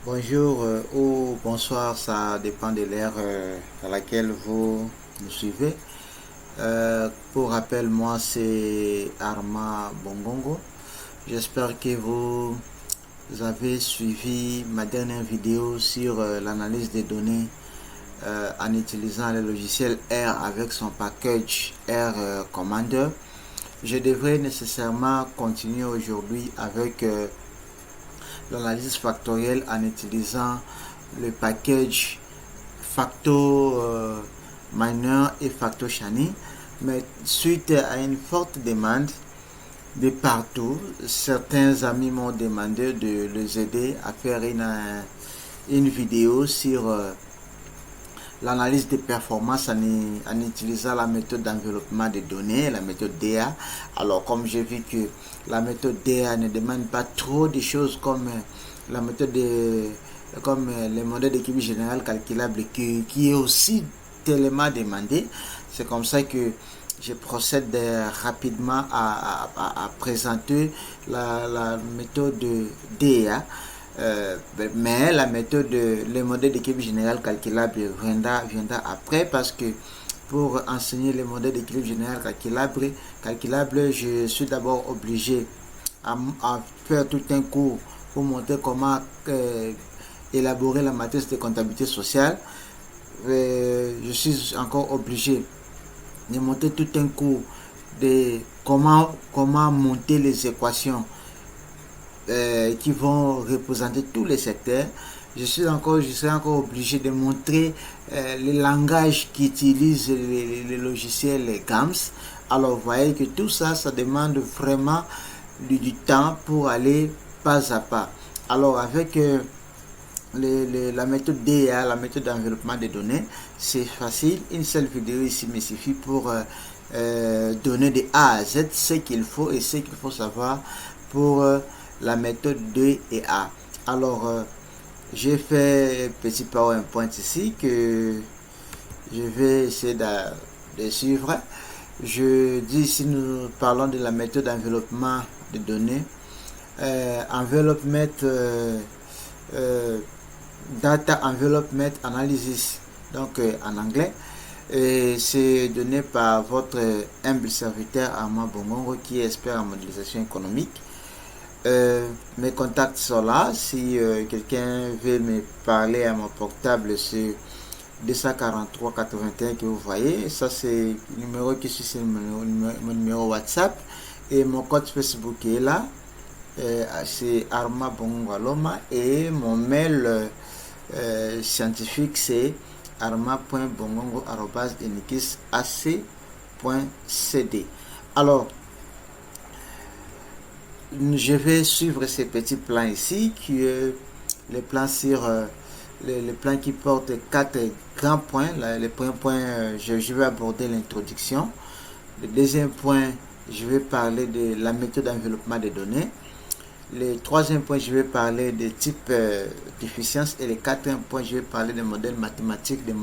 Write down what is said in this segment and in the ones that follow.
Bonjour ou bonsoir, ça dépend de l'ère dans laquelle vous nous suivez. Pour rappel, moi c'est Arma Bongongo. J'espère que vous avez suivi ma dernière vidéo sur l'analyse des données en utilisant le logiciel R avec son package R Commander. Je devrais nécessairement continuer aujourd'hui avec l'analyse factorielle en utilisant le package Facto Miner et Facto Shiny, mais suite à une forte demande de partout, certains amis m'ont demandé de les aider à faire une vidéo sur l'analyse des performances en utilisant la méthode d'enveloppement des données, la méthode DA. Alors, comme j'ai vu que la méthode DA ne demande pas trop de choses comme la méthode comme les modèles d'équilibre général calculable qui est aussi tellement demandé, c'est comme ça que je procède rapidement à présenter la méthode DA. Mais la méthode, le modèle d'équilibre général calculable viendra après, parce que pour enseigner le modèle d'équilibre général calculable, je suis d'abord obligé à faire tout un cours pour montrer comment élaborer la matrice de comptabilité sociale. Je suis encore obligé de monter tout un cours de comment monter les équations qui vont représenter tous les secteurs. Je serai encore obligé de montrer les langages qui utilisent les logiciels GAMS. Alors, vous voyez que tout ça, ça demande vraiment du temps pour aller pas à pas. Alors, avec la méthode DA, la méthode d'enveloppement des données, c'est facile. Une seule vidéo ici me suffit pour donner de A à Z ce qu'il faut et ce qu'il faut savoir pour la méthode D et A. Alors, j'ai fait petit PowerPoint ici que je vais essayer de suivre. Je dis ici, nous parlons de la méthode d'enveloppement de données. Envelopment Data Envelopment Analysis, donc en anglais. Et c'est donné par votre humble serviteur Armand Bongongo, qui est expert en modélisation économique. Mes contacts sont là. Si quelqu'un veut me parler à mon portable, c'est 243 81 que vous voyez. Ça, c'est le numéro qui suit, c'est mon numéro WhatsApp. Et mon code Facebook est là. C'est Arma Bongongo Aloma. Et mon mail scientifique, c'est arma.bongongo@enixac.cd. Alors, je vais suivre ces petits plans ici, qui est les plans sur les plans qui portent quatre grands points. Les premiers points, je vais aborder l'introduction. Le deuxième point, je vais parler de la méthode d'enveloppement des données. Le troisième point, je vais parler des types d'efficience. Et le quatrième point, je vais parler des modèles mathématiques, de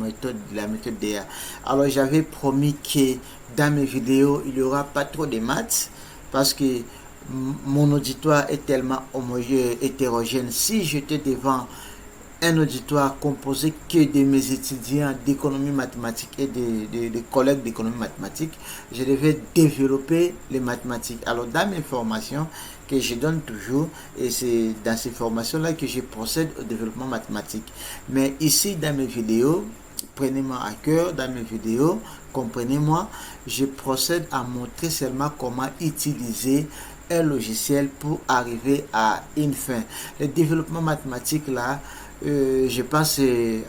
la méthode DA. Alors, j'avais promis que dans mes vidéos, il n'y aura pas trop de maths, parce que mon auditoire est tellement hétérogène. Si j'étais devant un auditoire composé que de mes étudiants d'économie mathématique et des collègues d'économie mathématique, je devais développer les mathématiques. Alors, dans mes formations que je donne toujours, et c'est dans ces formations-là que je procède au développement mathématique. Mais ici, dans mes vidéos, prenez-moi à cœur, dans mes vidéos, comprenez-moi, je procède à montrer seulement comment utiliser un logiciel pour arriver à une fin. Le développement mathématique, là, je pense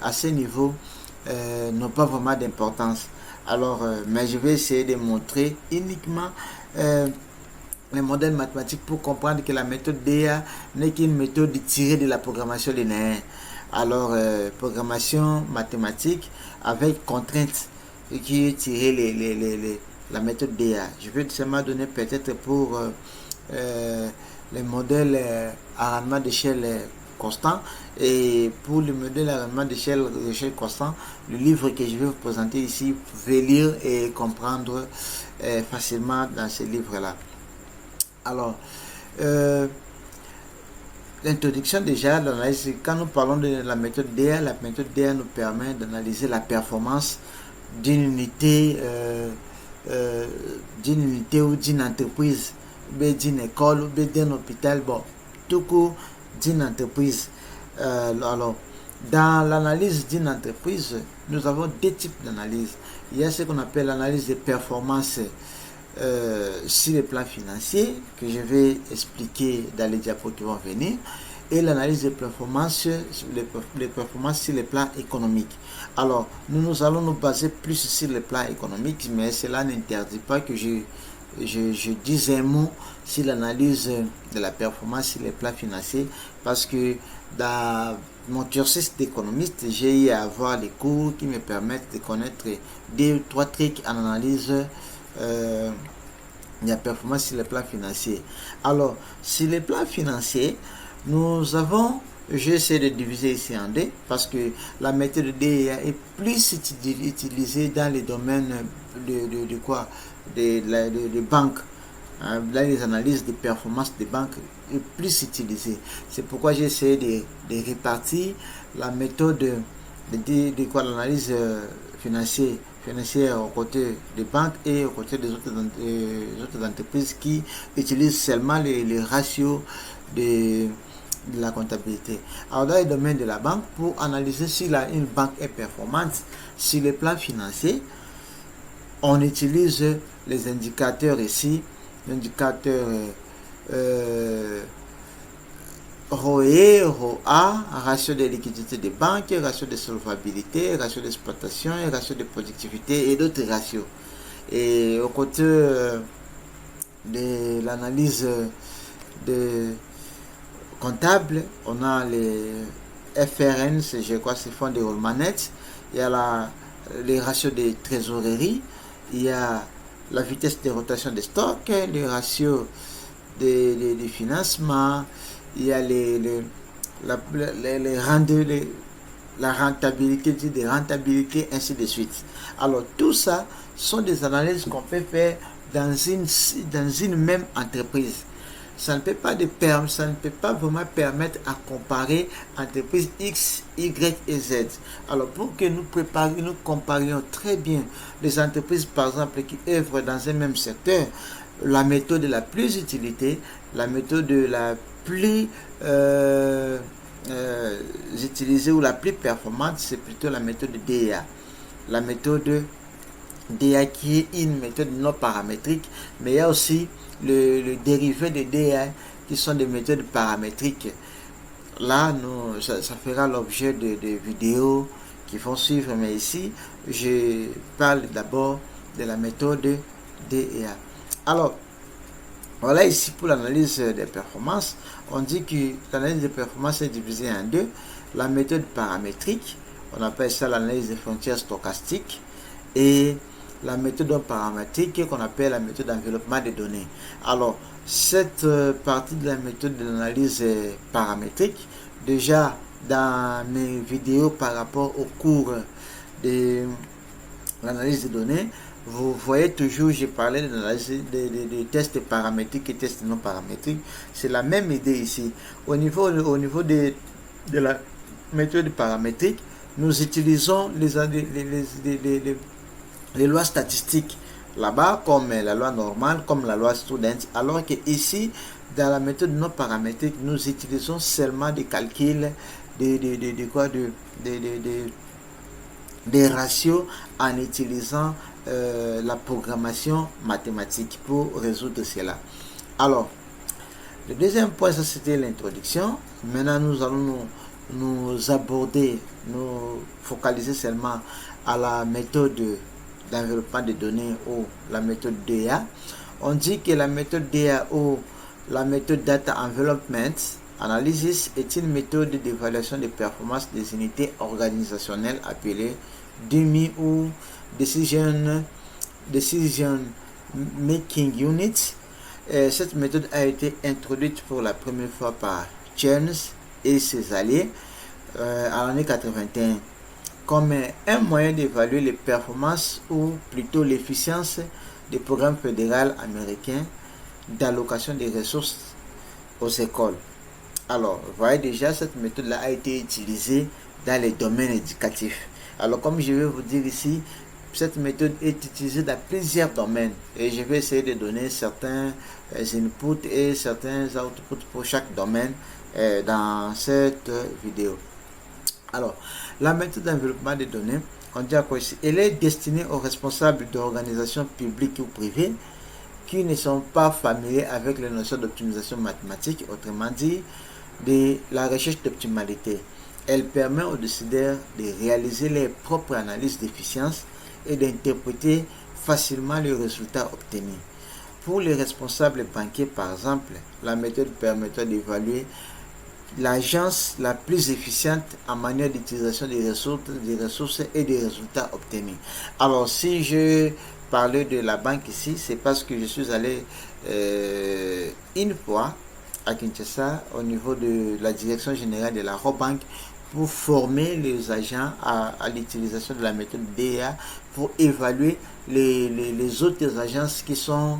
à ce niveau n'ont pas vraiment d'importance. Alors, mais je vais essayer de montrer uniquement les modèles mathématiques pour comprendre que la méthode DA n'est qu'une méthode tirée de la programmation linéaire. Alors, programmation mathématique avec contraintes qui est tirée la méthode DA. Je vais seulement donner peut-être pour les modèles à rendement d'échelle constant. Et pour le modèle à rendement d'échelle constant, le livre que je vais vous présenter ici, vous pouvez lire et comprendre facilement dans ce livre-là. Alors, l'introduction déjà, l'analyse, quand nous parlons de la méthode DEA, la méthode DEA nous permet d'analyser la performance d'une unité, ou d'une entreprise, ou d'une école, ou d'un hôpital, bon, tout court d'une entreprise. Alors, dans l'analyse d'une entreprise, nous avons deux types d'analyse. Il y a ce qu'on appelle l'analyse de performance sur le plan financier, que je vais expliquer dans les diapos qui vont venir, et l'analyse des performances, les performances sur le plan économique. Alors, nous allons nous baser plus sur le plan économique, mais cela n'interdit pas que je dise un mot sur l'analyse de la performance sur le plan financier, parce que dans mon cursus d'économiste, j'ai eu à avoir des cours qui me permettent de connaître 2 ou 3 trucs en analyse la performance sur le plan financier. Alors, sur le plan financier, nous avons, j'essaie de diviser ici en deux, parce que la méthode DEA est plus utilisée dans les domaines de banques. Là, les analyses de performance des banques est plus utilisée. C'est pourquoi j'ai essayé de répartir la méthode de l'analyse financière aux côtés des banques et aux côtés des autres entreprises qui utilisent seulement les ratios de la comptabilité. Alors dans le domaine de la banque, pour analyser si une banque est performante sur le plan financier, on utilise les indicateurs ici, l'indicateur ROE, ROA, ratio de liquidité des banques, ratio de solvabilité, ratio d'exploitation, ratio de productivité et d'autres ratios. Et au côté de l'analyse comptable, on a les FRN, je crois c'est fonds de roulement net, il y a les ratios de trésorerie, il y a la vitesse de rotation des stocks, les ratios de financement, il y a la rentabilité, des rentabilités, ainsi de suite. Alors tout ça sont des analyses qu'on peut faire dans une même entreprise. Ça ne peut pas vraiment permettre à comparer entreprises X, Y et Z. Alors pour que nous comparions très bien les entreprises par exemple qui œuvrent dans un même secteur, la méthode la plus utilisée, la méthode la plus utilisée ou la plus performante, c'est plutôt la méthode DEA. La méthode DEA qui est une méthode non paramétrique, mais il y a aussi le dérivé de DEA qui sont des méthodes paramétriques. Là, ça fera l'objet de vidéos qui vont suivre, mais ici, je parle d'abord de la méthode DEA. Alors, voilà ici pour l'analyse des performances. On dit que l'analyse des performances est divisée en deux. La méthode paramétrique, on appelle ça l'analyse des frontières stochastiques, et la méthode paramétrique qu'on appelle la méthode d'enveloppement des données. Alors, cette partie de la méthode de l'analyse paramétrique, déjà dans mes vidéos par rapport au cours de l'analyse des données, vous voyez toujours, j'ai parlé de tests paramétriques et tests non paramétriques. C'est la même idée ici. Au niveau de la méthode paramétrique, nous utilisons les lois statistiques là-bas, comme la loi normale, comme la loi student, alors que ici, dans la méthode non paramétrique, nous utilisons seulement des calculs des ratios en utilisant la programmation mathématique pour résoudre cela. Alors, le deuxième point, ça c'était l'introduction. Maintenant, nous allons nous focaliser seulement à la méthode d'enveloppement des données ou la méthode DEA. On dit que la méthode DEA ou la méthode Data Envelopment Analysis est une méthode d'évaluation des performances des unités organisationnelles appelées DMI ou Decision Making Unit. Cette méthode a été introduite pour la première fois par Churns et ses alliés en l'année 81 comme un moyen d'évaluer les performances ou plutôt l'efficience des programmes fédéraux américains d'allocation des ressources aux écoles. Alors, vous voyez déjà, cette méthode-là a été utilisée dans les domaines éducatifs. Alors, comme je vais vous dire ici, cette méthode est utilisée dans plusieurs domaines et je vais essayer de donner certains inputs et certains outputs pour chaque domaine dans cette vidéo. Alors, la méthode d'enveloppement des données, on dit à quoi ici? Elle est destinée aux responsables d'organisations publiques ou privées qui ne sont pas familiers avec les notions d'optimisation mathématique, autrement dit, de la recherche d'optimalité. Elle permet aux décideurs de réaliser leurs propres analyses d'efficience et d'interpréter facilement les résultats obtenus. Pour les responsables banquiers, par exemple, la méthode permettra d'évaluer l'agence la plus efficiente en manière d'utilisation des ressources et des résultats obtenus. Alors, si je parlais de la banque ici, c'est parce que je suis allé une fois à Kinshasa au niveau de la direction générale de la Robank pour former les agents à l'utilisation de la méthode DEA pour évaluer les autres agences qui sont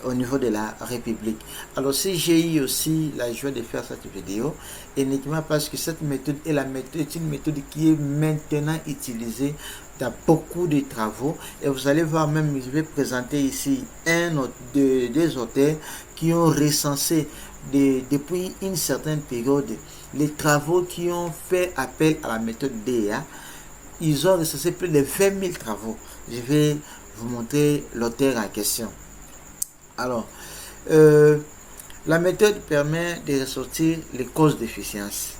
au niveau de la République. Alors si j'ai eu aussi la joie de faire cette vidéo, uniquement parce que cette méthode est une méthode qui est maintenant utilisée dans beaucoup de travaux, et vous allez voir même, je vais présenter ici des auteurs qui ont recensé depuis une certaine période les travaux qui ont fait appel à la méthode DEA. Ils ont recensé plus de 20 000 travaux. Je vais vous montrer l'auteur en question. Alors, la méthode permet de ressortir les causes d'efficience.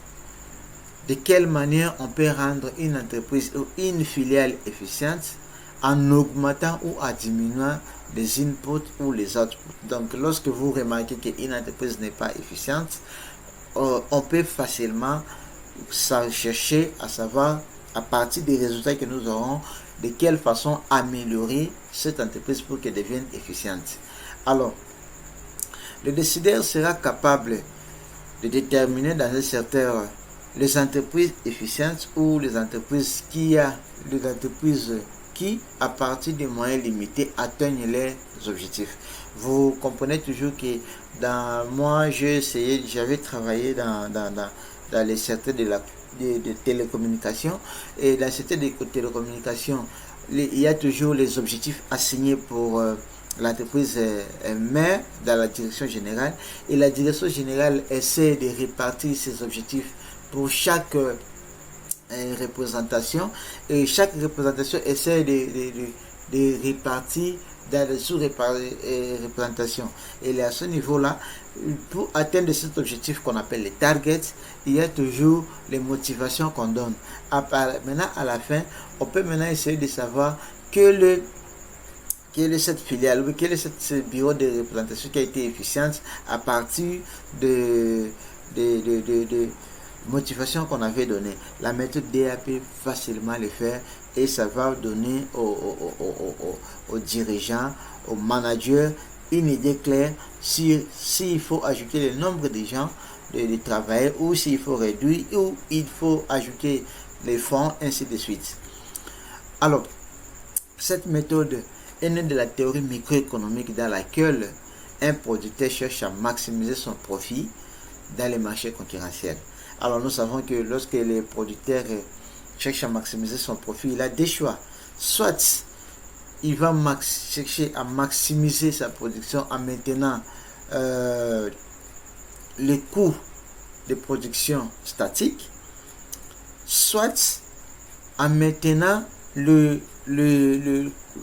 De quelle manière on peut rendre une entreprise ou une filiale efficiente en augmentant ou en diminuant les inputs ou les outputs. Donc, lorsque vous remarquez qu'une entreprise n'est pas efficiente, on peut facilement chercher à savoir, à partir des résultats que nous aurons, de quelle façon améliorer cette entreprise pour qu'elle devienne efficiente. Alors, le décideur sera capable de déterminer dans un secteur les entreprises efficientes ou les entreprises qui, à partir de moyens limités, atteignent leurs objectifs. Vous comprenez toujours que j'avais travaillé dans les secteurs de télécommunications, et dans le secteur des télécommunications, il y a toujours les objectifs assignés pour l'entreprise mère dans la direction générale, et la direction générale essaie de répartir ces objectifs pour chaque représentation, et chaque représentation essaie de répartir dans les sous-représentations. Et à ce niveau-là, pour atteindre cet objectif qu'on appelle les targets, il y a toujours les motivations qu'on donne. Maintenant, à la fin, on peut maintenant essayer de savoir quelle est cette filiale, ou quel est ce bureau de représentation qui a été efficiente à partir de motivation qu'on avait donné. La méthode DAP facilement le faire, et ça va donner aux dirigeants, aux managers une idée claire s'il faut ajouter le nombre de gens de travailleurs, ou s'il faut réduire, ou il faut ajouter les fonds, ainsi de suite. Alors, cette méthode est née de la théorie microéconomique dans laquelle un producteur cherche à maximiser son profit dans les marchés concurrentiels. Alors nous savons que lorsque les producteurs cherchent à maximiser son profit, il a des choix. Soit il va chercher à maximiser sa production en maintenant les coûts de production statique, soit en maintenant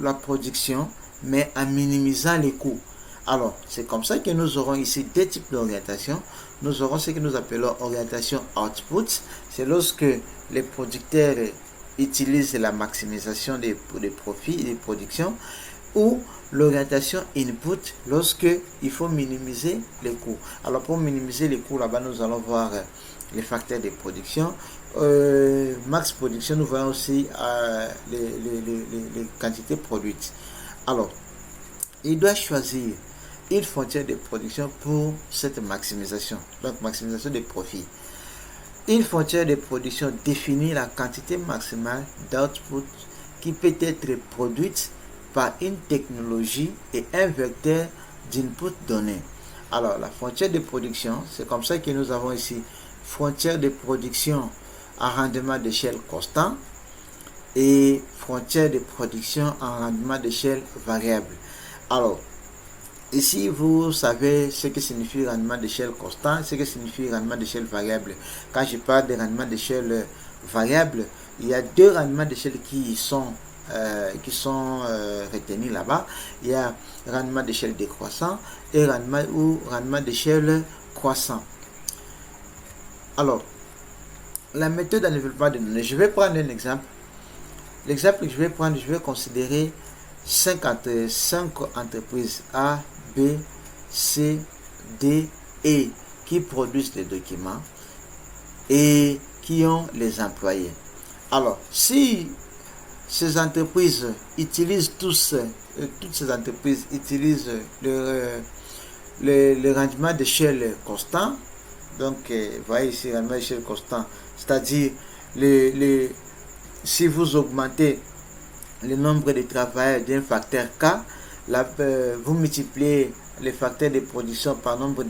la production, mais en minimisant les coûts. Alors, c'est comme ça que nous aurons ici deux types d'orientation. Nous aurons ce que nous appelons orientation output. C'est lorsque les producteurs utilisent la maximisation des profits et des productions, ou l'orientation input lorsque il faut minimiser les coûts. Alors, pour minimiser les coûts, là-bas, nous allons voir les facteurs de production. Max production, nous voyons aussi les quantités produites. Alors, il doit choisir une frontière de production pour cette maximisation, donc maximisation des profits. Une frontière de production définit la quantité maximale d'output qui peut être produite par une technologie et un vecteur d'input donné. Alors, la frontière de production, c'est comme ça que nous avons ici frontière de production à rendement d'échelle constant et frontière de production en rendement d'échelle variable. Alors, ici, vous savez ce que signifie rendement d'échelle constant, ce que signifie rendement d'échelle variable. Quand je parle de rendement d'échelle variable, il y a deux rendements d'échelle qui sont retenus là-bas. Il y a rendement d'échelle décroissant et rendement d'échelle croissant. Alors, la méthode de développement de données, je vais prendre un exemple. L'exemple que je vais prendre, je vais considérer 5 entreprises A, B, C, D, E qui produisent des documents et qui ont les employés. Alors, si ces entreprises utilisent toutes ces entreprises utilisent le rendement d'échelle constant, donc vous voyez ici rendement d'échelle constant, c'est-à-dire si vous augmentez le nombre de travailleurs d'un facteur K, vous multipliez les facteurs de production par nombre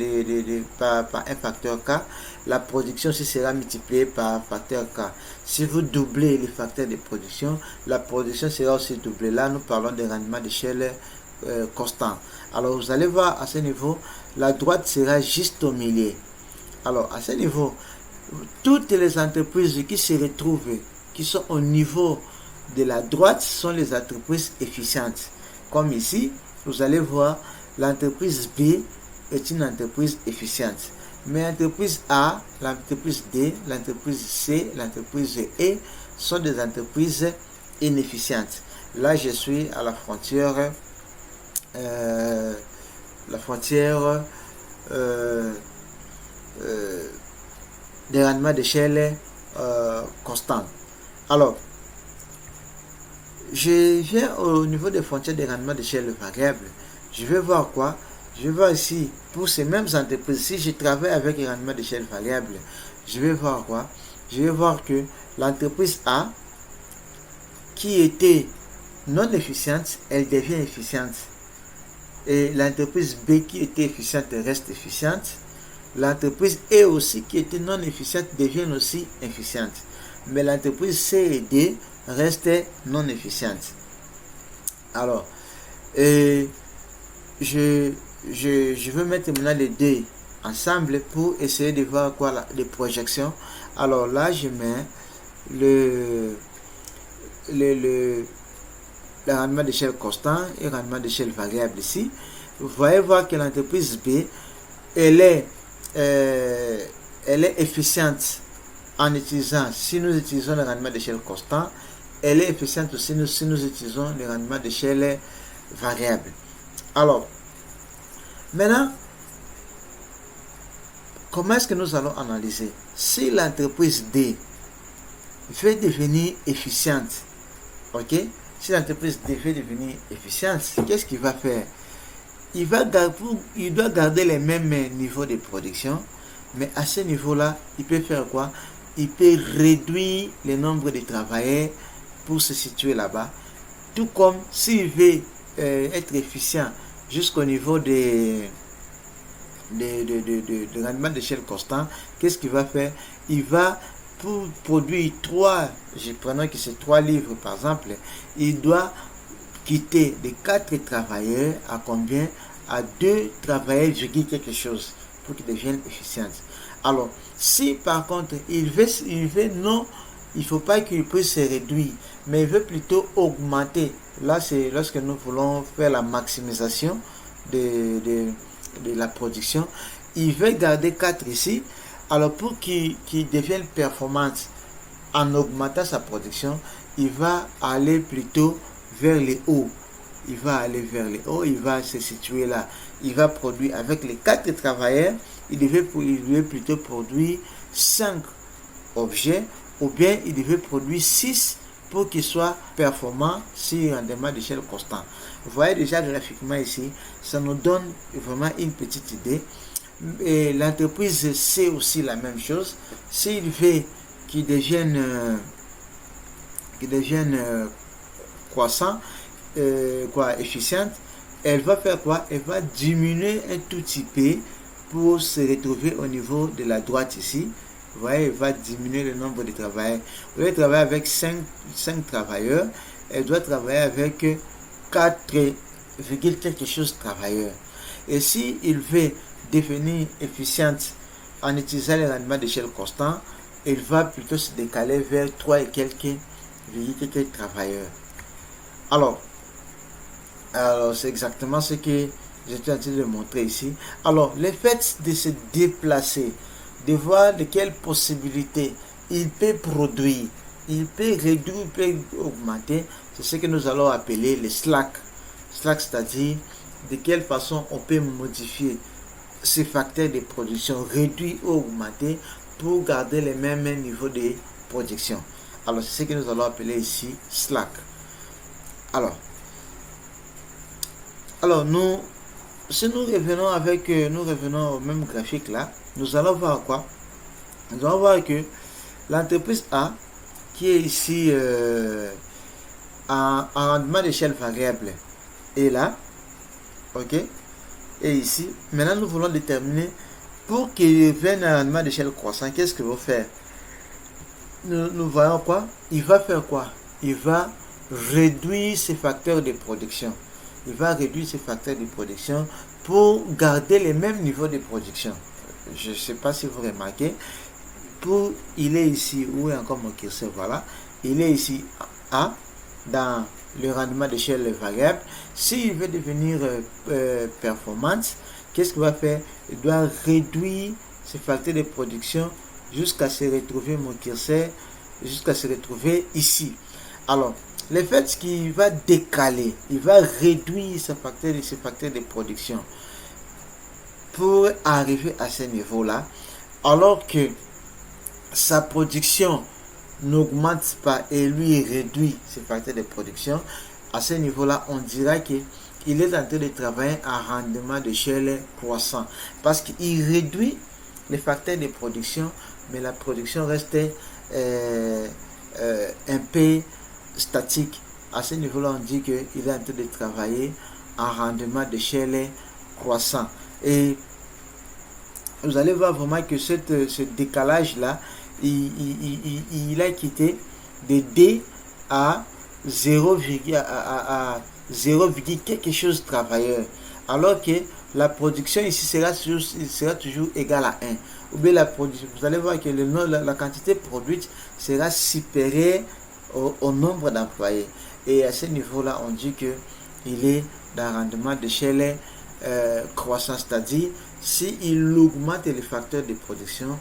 par un facteur K, la production sera multipliée par facteur K. Si vous doublez les facteurs de production, la production sera aussi doublée. Là, nous parlons de rendement d'échelle constant. Alors, vous allez voir à ce niveau, la droite sera juste au milieu. Alors, à ce niveau, toutes les entreprises qui se retrouvent, qui sont au niveau de la droite, sont les entreprises efficientes. Comme ici, vous allez voir, l'entreprise B est une entreprise efficiente. Mais l'entreprise A, l'entreprise D, l'entreprise C, l'entreprise E sont des entreprises inefficientes. Là, je suis à la frontière des rendements d'échelle constant. Alors, je viens au niveau des frontières des rendements d'échelle variable. Je vais voir quoi? Je vais voir ici, pour ces mêmes entreprises, si je travaille avec les rendements d'échelle variable, je vais voir quoi? Je vais voir que l'entreprise A, qui était non efficiente, elle devient efficiente. Et l'entreprise B, qui était efficiente, reste efficiente. L'entreprise E aussi, qui était non efficiente, devient aussi efficiente. Mais l'entreprise C et D reste non efficiente. Alors, je veux mettre maintenant les deux ensemble pour essayer de voir quoi les projections. Alors là, je mets le rendement d'échelle constant et rendement d'échelle variable ici. Vous voyez voir que l'entreprise B, elle est efficiente en utilisant, si nous utilisons le rendement d'échelle constant, elle est efficiente aussi si nous utilisons le rendement d'échelle variable. Alors, maintenant, comment est-ce que nous allons analyser? Si l'entreprise D veut devenir efficiente, ok? Si l'entreprise D veut devenir efficiente, qu'est-ce qu'il va faire? Il doit garder les mêmes niveaux de production, mais à ce niveau-là, il peut faire quoi? Il peut réduire le nombre de travailleurs pour se situer là-bas. Tout comme s'il veut être efficient jusqu'au niveau de rendement d'échelle constant, qu'est-ce qu'il va faire? Il va, pour produire 3, prenons que c'est 3 livres par exemple, il doit quitter de 4 travailleurs à combien? À 2 travailleurs quelque chose pour qu'ils deviennent efficients. Alors, si par contre il veut non, il ne faut pas qu'il puisse se réduire, mais il veut plutôt augmenter. Là, c'est lorsque nous voulons faire la maximisation de la production. Il veut garder 4 ici. Alors, pour qu'il devienne performant en augmentant sa production, il va aller plutôt vers le haut. Il va aller vers le haut, il va se situer là. Il va produire avec les 4 travailleurs, il devait plutôt produire 5 objets, ou bien il devait produire 6 pour qu'il soit performant sur un rendement d'échelle constant. Vous voyez déjà graphiquement ici, ça nous donne vraiment une petite idée. Et l'entreprise c'est aussi la même chose. S'il veut qu'il devienne croissant, efficiente, elle va faire quoi? Elle va diminuer un tout petit peu pour se retrouver au niveau de la droite ici. Vous voyez, il va diminuer le nombre de travailleurs. Au lieu de travailler avec 5 travailleurs, elle doit travailler avec 4, quelque chose travailleurs. Et si il veut devenir efficiente en utilisant les rendements d'échelle constant, il va plutôt se décaler vers 3 et quelques travailleurs. Alors c'est exactement ce que j'étais en train de montrer ici. Alors, le fait de se déplacer, de voir de quelles possibilités il peut produire, il peut réduire, il peut augmenter, c'est ce que nous allons appeler le slack. Slack, c'est-à-dire de quelle façon on peut modifier ces facteurs de production, réduire ou augmenter pour garder le même niveau de production. Alors, c'est ce que nous allons appeler ici slack. Alors si nous revenons au même graphique là, nous allons voir quoi? Nous allons voir que l'entreprise A, qui est ici en rendement d'échelle variable, est là, ok, et ici. Maintenant, nous voulons déterminer pour qu'il vienne un rendement d'échelle croissant, qu'est-ce qu'il va faire? Nous voyons quoi? Il va faire quoi? Il va réduire ses facteurs de production. Il va réduire ses facteurs de production pour garder les mêmes niveaux de production. Je ne sais pas si vous remarquez. Il est ici, où est encore mon curseur? Voilà. Il est ici A, dans le rendement d'échelle variable. S'il veut devenir performance, qu'est-ce qu'il va faire? Il doit réduire ses facteurs de production jusqu'à se retrouver, mon curseur, jusqu'à se retrouver ici. Alors, le fait qu'il va décaler, il va réduire ses facteurs de production pour arriver à ce niveau-là, alors que sa production n'augmente pas et lui réduit ses facteurs de production, à ce niveau-là, on dira qu'il est en train de travailler à rendement d'échelle croissant parce qu'il réduit les facteurs de production, mais la production reste un peu statique. À ce niveau-là, on dit qu'il est en train de travailler en rendement d'échelle croissant. Et vous allez voir vraiment que ce décalage-là, il a quitté de D à 0, à 0, quelque chose travailleur. Alors que la production ici sera toujours égale à 1. Ou bien la production, vous allez voir que la quantité produite sera supérieure au nombre d'employés. Et à ce niveau-là, on dit qu'il est dans un rendement d'échelle croissant, c'est-à-dire s'il augmente les facteurs de production,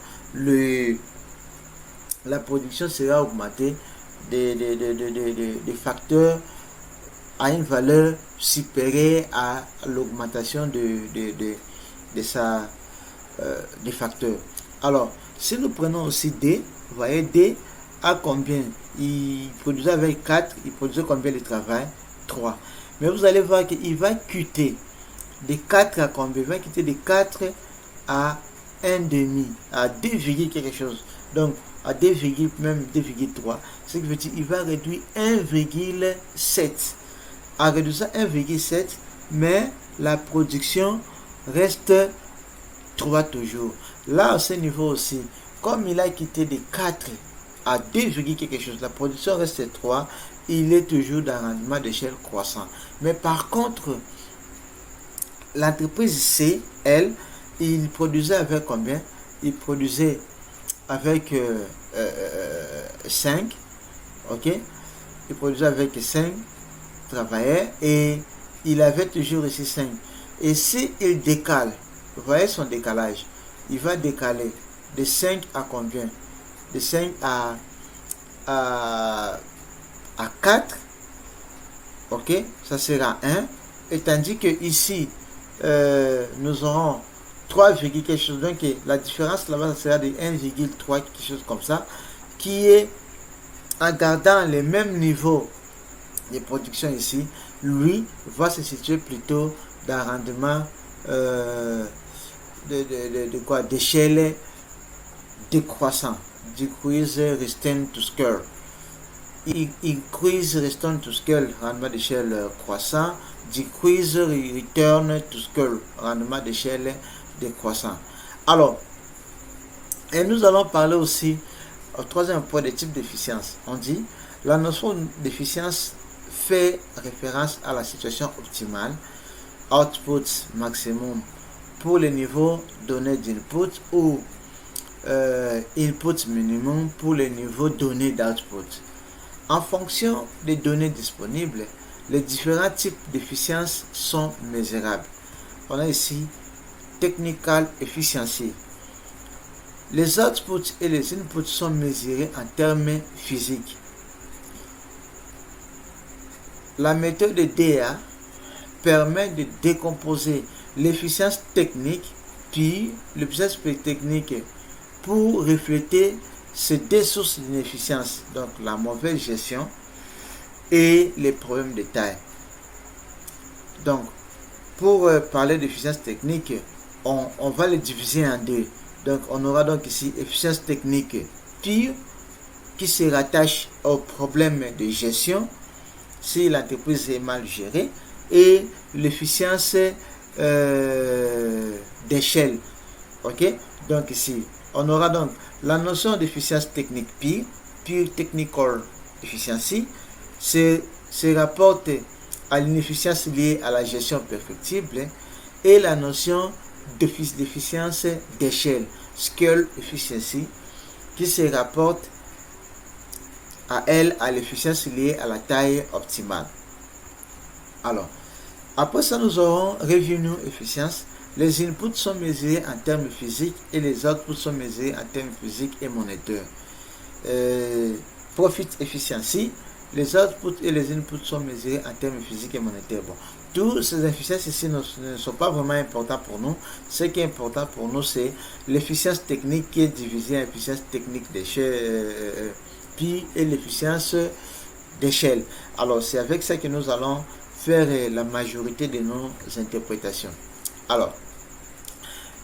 la production sera augmentée des facteurs à une valeur supérieure à l'augmentation des facteurs. Alors, si nous prenons aussi D, vous voyez D à combien? Il produisait avec 4, il produisait combien de travail? 3. Mais vous allez voir qu'il va quitter de 4 à combien? Il va quitter de 4 à 1,5, à 2, quelque chose. Donc, à 2, même 2,3. Ce qui veut dire qu'il va réduire 1,7. En réduisant 1,7, mais la production reste 3 toujours. Là, à ce niveau aussi, comme il a quitté de 4 à 2, quelque chose, la production reste 3, il est toujours dans un rendement d'échelle croissant. Mais par contre, l'entreprise C, elle, il produisait avec combien? Il produisait avec 5, ok? Il produisait avec 5 travailleurs et il avait toujours ici 5. Et si il décale, vous voyez son décalage, il va décaler de 5 à combien? De 5 à 4, ok? Ça sera 1. Et tandis que ici, nous aurons 3, quelque chose. Donc la différence là-bas sera de 1,3, quelque chose comme ça, qui est en gardant le même niveau de production ici, lui va se situer plutôt dans un rendement d'échelle décroissant. Decrease return to scale. Increase return to scale, rendement d'échelle croissant. Decrease return to scale, rendement d'échelle décroissant. Alors, et nous allons parler aussi au troisième point des types d'efficience. On dit la notion d'efficience fait référence à la situation optimale, output maximum pour les niveaux donnés d'input ou input minimum pour les niveaux donnés d'output. En fonction des données disponibles, les différents types d'efficience sont mesurables. On a ici technical efficiency. Les outputs et les inputs sont mesurés en termes physiques. La méthode de DA permet de décomposer l'efficience technique puis l'efficience technique pour refléter ces deux sources d'inefficience, donc la mauvaise gestion et les problèmes de taille. Donc, pour parler d'efficience technique, on va les diviser en deux. Donc, on aura donc ici efficience technique pure qui se rattache au problème de gestion si l'entreprise est mal gérée et l'efficience d'échelle. Ok, donc ici, on aura donc la notion d'efficience technique pure technical efficiency, se rapporte à l'inefficience liée à la gestion perfectible et la notion d'efficience d'échelle, scale efficiency, qui se rapporte à elle à l'efficience liée à la taille optimale. Alors, après ça, nous aurons revenue efficience. Les inputs sont mesurés en termes physiques et les outputs sont mesurés en termes physiques et monétaires. Profit efficiency, les outputs et les inputs sont mesurés en termes physiques et monétaires. Bon, toutes ces efficiences ici ne sont pas vraiment importantes pour nous. Ce qui est important pour nous, c'est l'efficience technique qui est divisée en efficience technique d'échelle puis et l'efficience d'échelle. Alors, c'est avec ça que nous allons faire la majorité de nos interprétations. Alors,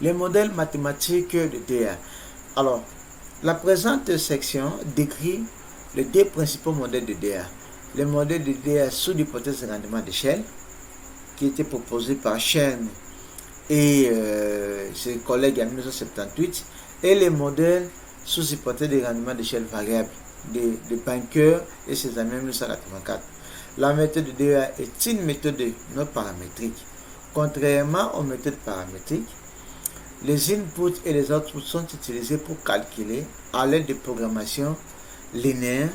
les modèles mathématiques de DA. Alors, la présente section décrit les deux principaux modèles de DA. Le modèle de DA sous l'hypothèse de rendement d'échelle, qui était proposé par Chen et ses collègues en 1978, et les modèles sous hypothèse de rendement d'échelle variable de Banker et ses amis en 1984. La méthode de DA est une méthode non paramétrique. Contrairement aux méthodes paramétriques, les inputs et les outputs sont utilisés pour calculer, à l'aide de programmation linéaire,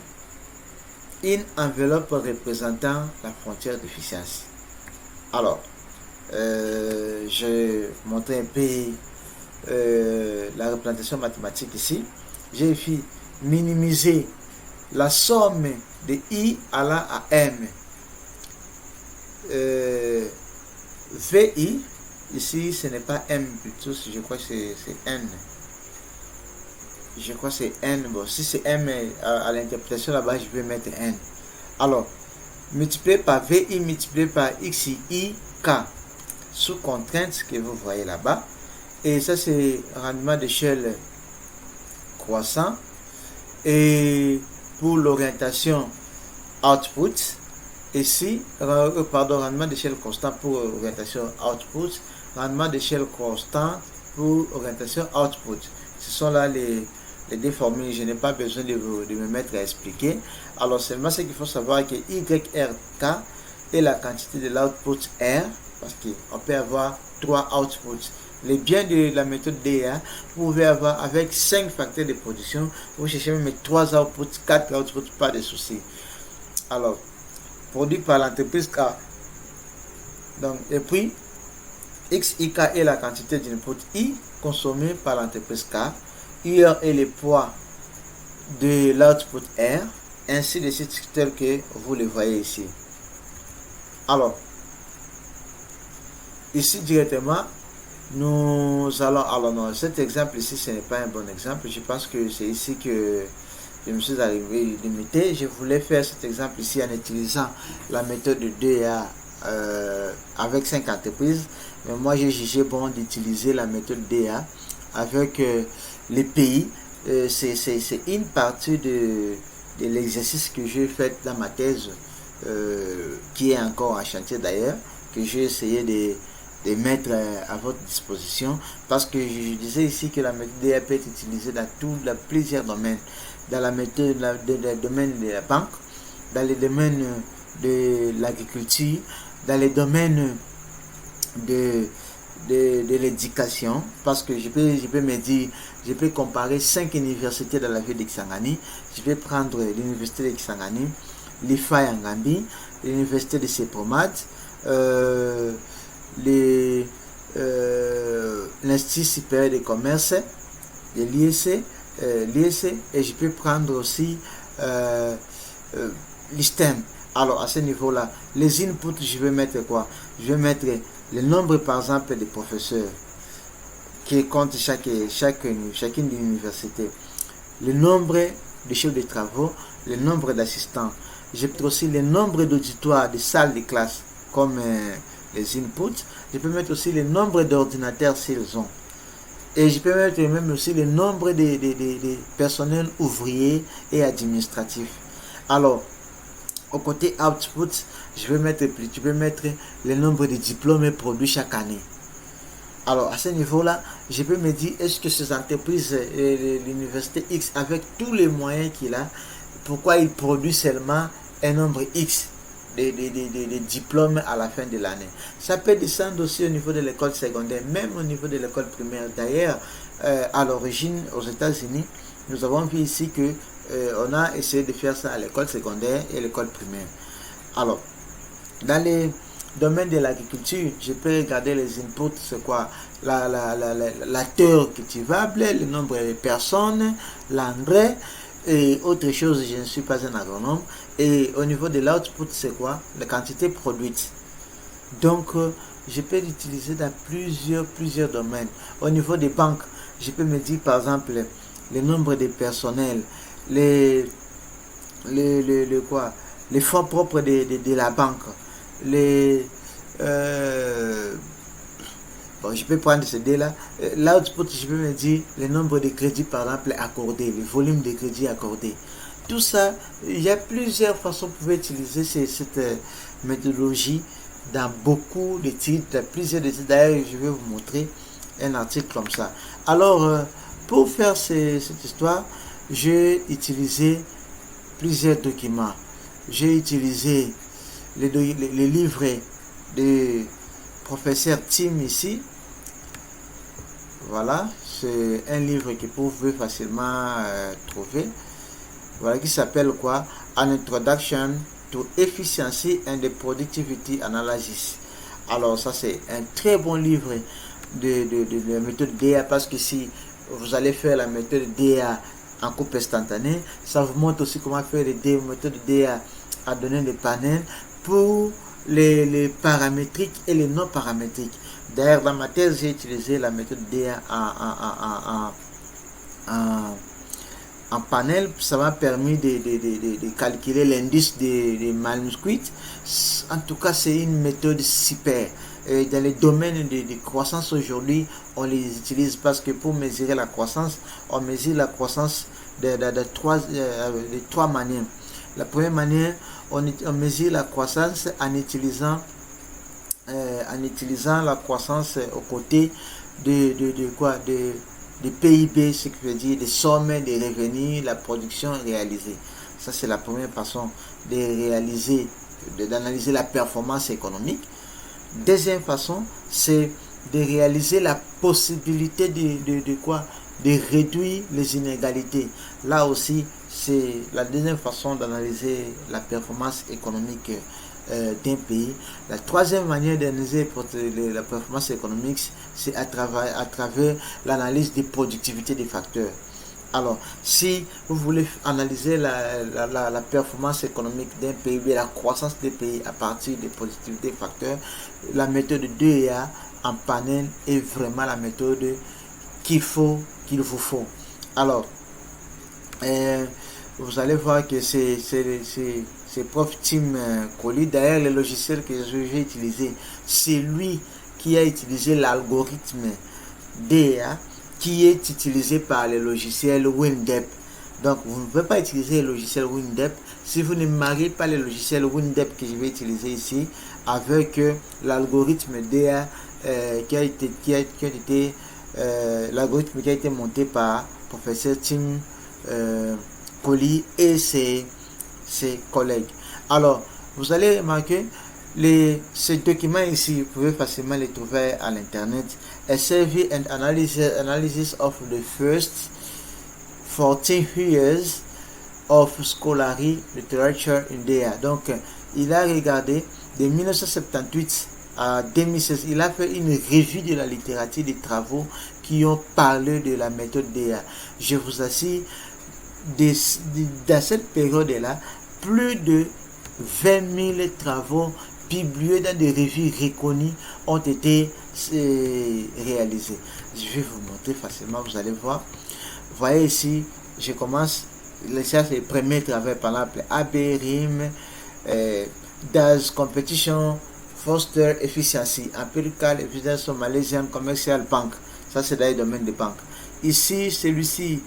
une enveloppe représentant la frontière d'efficience. Alors, je montre un peu la représentation mathématique ici. J'ai fait minimiser la somme de I allant à M. VI, ici ce n'est pas M plutôt, je crois que c'est N. Je crois que c'est N. Bon, si c'est M à l'interprétation là-bas, je vais mettre N. Alors, multiplié par VI multiplié par XI K sous contrainte que vous voyez là-bas. Et ça, c'est rendement d'échelle croissant. Et pour l'orientation output, ici, rendement d'échelle constant pour orientation output, rendement d'échelle constant pour orientation output. Ce sont là les deux formules, je n'ai pas besoin de me mettre à expliquer. Alors seulement ce qu'il faut savoir que YRK est la quantité de l'output R, parce qu'on peut avoir 3 outputs. Les biens de la méthode DA, vous pouvez avoir avec 5 facteurs de production, vous cherchez même 3 outputs, 4 outputs, pas de souci. Alors, produit par l'entreprise K. Donc, et puis, XIK est la quantité d'input I consommée par l'entreprise K. IR est le poids de l'output R, ainsi de suite tel que vous le voyez ici. Alors, ici directement, nous allons, alors non, cet exemple ici, ce n'est pas un bon exemple. Je pense que c'est ici que je me suis arrivé limité. Je voulais faire cet exemple ici en utilisant la méthode de DA avec 5 entreprises. Mais moi, j'ai jugé bon d'utiliser la méthode DA avec les pays. C'est une partie de l'exercice que j'ai fait dans ma thèse, qui est encore en chantier d'ailleurs, que j'ai essayé de mettre à votre disposition, parce que je disais ici que la méthode DA peut être utilisée dans plusieurs domaines, dans la méthode, dans le domaine de la banque, dans les domaines de l'agriculture, dans les domaines de l'éducation, parce que je peux me dire, je peux comparer 5 universités dans la ville de Kisangani. Je vais prendre l'université de Kisangani, l'IFA en Gambie, l'université de Sepomat, l'Institut supérieur de commerce de l'IEC, et je peux prendre aussi l'ISTEM. Alors à ce niveau là, les inputs, je vais mettre quoi? Je vais mettre le nombre par exemple de professeurs qui compte chacune des universités, le nombre de chefs de travaux, le nombre d'assistants. Je peux aussi le nombre d'auditoires, de salles de classe comme les inputs. Je peux mettre aussi le nombre d'ordinateurs s'ils ont. Et je peux mettre même aussi le nombre de personnels ouvriers et administratifs. Alors, au côté output, je peux mettre le nombre de diplômes produits chaque année. Alors, à ce niveau-là, je peux me dire, est-ce que ces entreprises, l'université X, avec tous les moyens qu'il a, pourquoi il produit seulement un nombre X de diplômes à la fin de l'année? Ça peut descendre aussi au niveau de l'école secondaire, même au niveau de l'école primaire. D'ailleurs, à l'origine, aux États-Unis, nous avons vu ici que on a essayé de faire ça à l'école secondaire et l'école primaire. Alors, dans les domaines de l'agriculture, je peux regarder les inputs, c'est quoi? La terre cultivable, le nombre de personnes, l'engrais et autre chose. Je ne suis pas un agronome. Et au niveau de l'output, c'est quoi? La quantité produite. Donc, je peux l'utiliser dans plusieurs domaines. Au niveau des banques, je peux me dire par exemple le nombre de personnels, les fonds propres de la banque, je peux prendre ce dé là. L'output, je peux me dire le nombre de crédits par exemple accordés, le volume de crédits accordés. Tout ça, il y a plusieurs façons de pouvoir utiliser cette méthodologie dans beaucoup d'études, dans plusieurs études. D'ailleurs, je vais vous montrer un article comme ça. Alors, pour faire cette histoire, j'ai utilisé plusieurs documents. J'ai utilisé les livrets de professeur Tim ici. Voilà, c'est un livre que vous pouvez facilement trouver. Voilà, qui s'appelle quoi? An Introduction to Efficiency and Productivity Analysis. Alors ça c'est un très bon livre de la méthode DA, parce que si vous allez faire la méthode DA en coupe instantanée, ça vous montre aussi comment faire les méthodes DA à donner des panels pour les paramétriques et les non paramétriques. D'ailleurs, dans ma thèse, j'ai utilisé la méthode DA en panel. Ça m'a permis de calculer l'indice des manuscrits. En tout cas, c'est une méthode super. Et dans les domaines de croissance aujourd'hui, on les utilise parce que pour mesurer la croissance, on mesure la croissance de trois manières. La première manière, on mesure la croissance en utilisant la croissance aux côtés de PIB, ce qui veut dire des sommes, des revenus, la production réalisée. Ça, c'est la première façon d'analyser la performance économique. Deuxième façon, c'est de réaliser la possibilité de réduire les inégalités. Là aussi, c'est la deuxième façon d'analyser la performance économique d'un pays. La troisième manière d'analyser la performance économique, c'est à travers l'analyse des productivités des facteurs. Alors, si vous voulez analyser la performance économique d'un pays, la croissance des pays à partir des productivités des facteurs, la méthode 2A en panel est vraiment la méthode qu'il vous faut. Alors, vous allez voir que c'est prof Tim Colli. D'ailleurs, le logiciel que j'ai utilisé, c'est lui qui a utilisé l'algorithme DA qui est utilisé par le logiciel WinDep. Donc, vous ne pouvez pas utiliser le logiciel WinDep si vous ne mariez pas le logiciel WinDep que je vais utiliser ici avec l'algorithme DA l'algorithme qui a été monté par professeur Tim Collie et ses collègues. Alors, vous allez remarquer, ces documents ici, vous pouvez facilement les trouver à l'internet. A survey and analysis of the first 14 years of scholarly literature in India. Donc, il a regardé de 1978 à 2016, il a fait une revue de la littérature des travaux qui ont parlé de la méthode DEA. Je vous assure, dans cette période-là, plus de 20 000 travaux publiés dans des revues reconnues ont été réalisés. Je vais vous montrer facilement, vous allez voir. Vous voyez ici, je commence, c'est le premier travail, par exemple, ABRIM, DAS Competition Foster Efficiency, Empirical Evidence of Malaysian Commercial Bank. Ça, c'est dans le domaine des banques. Ici, celui-ci,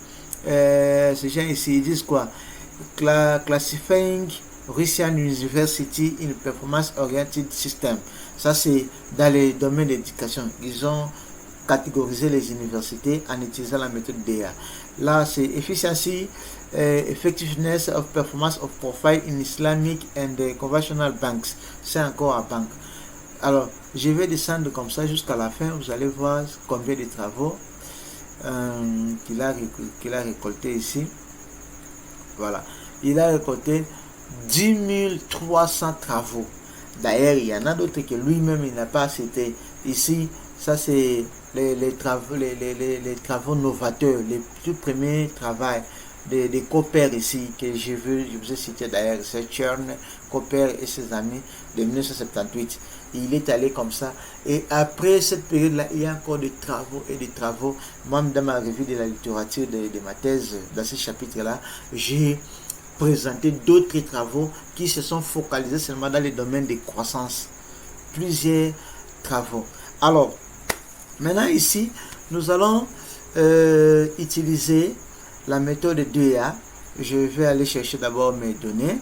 ces gens ici, ils disent quoi? Classifying Russian University in Performance Oriented System. Ça, c'est dans le domaine d'éducation. Ils ont catégorisé les universités en utilisant la méthode DEA. Là, c'est Efficiency, Effectiveness of Performance of Profile in Islamic and Conventional Banks. C'est encore à banque. Alors, je vais descendre comme ça jusqu'à la fin. Vous allez voir combien de travaux qu'il a récolté ici. Voilà. Il a récolté 10 300 travaux. D'ailleurs, il y en a d'autres que lui-même il n'a pas cité. Ici, ça c'est les travaux novateurs, les tout premiers travaux des Cooper ici, que je vous ai cité d'ailleurs, c'est Chern, Cooper et ses amis de 1978. Il est allé comme ça. Et après cette période-là, il y a encore des travaux et des travaux. Moi, dans ma revue de la littérature de ma thèse, dans ce chapitre-là, j'ai présenté d'autres travaux qui se sont focalisés seulement dans les domaines de croissance. Plusieurs travaux. Alors, maintenant ici, nous allons utiliser la méthode DEA. Je vais aller chercher d'abord mes données.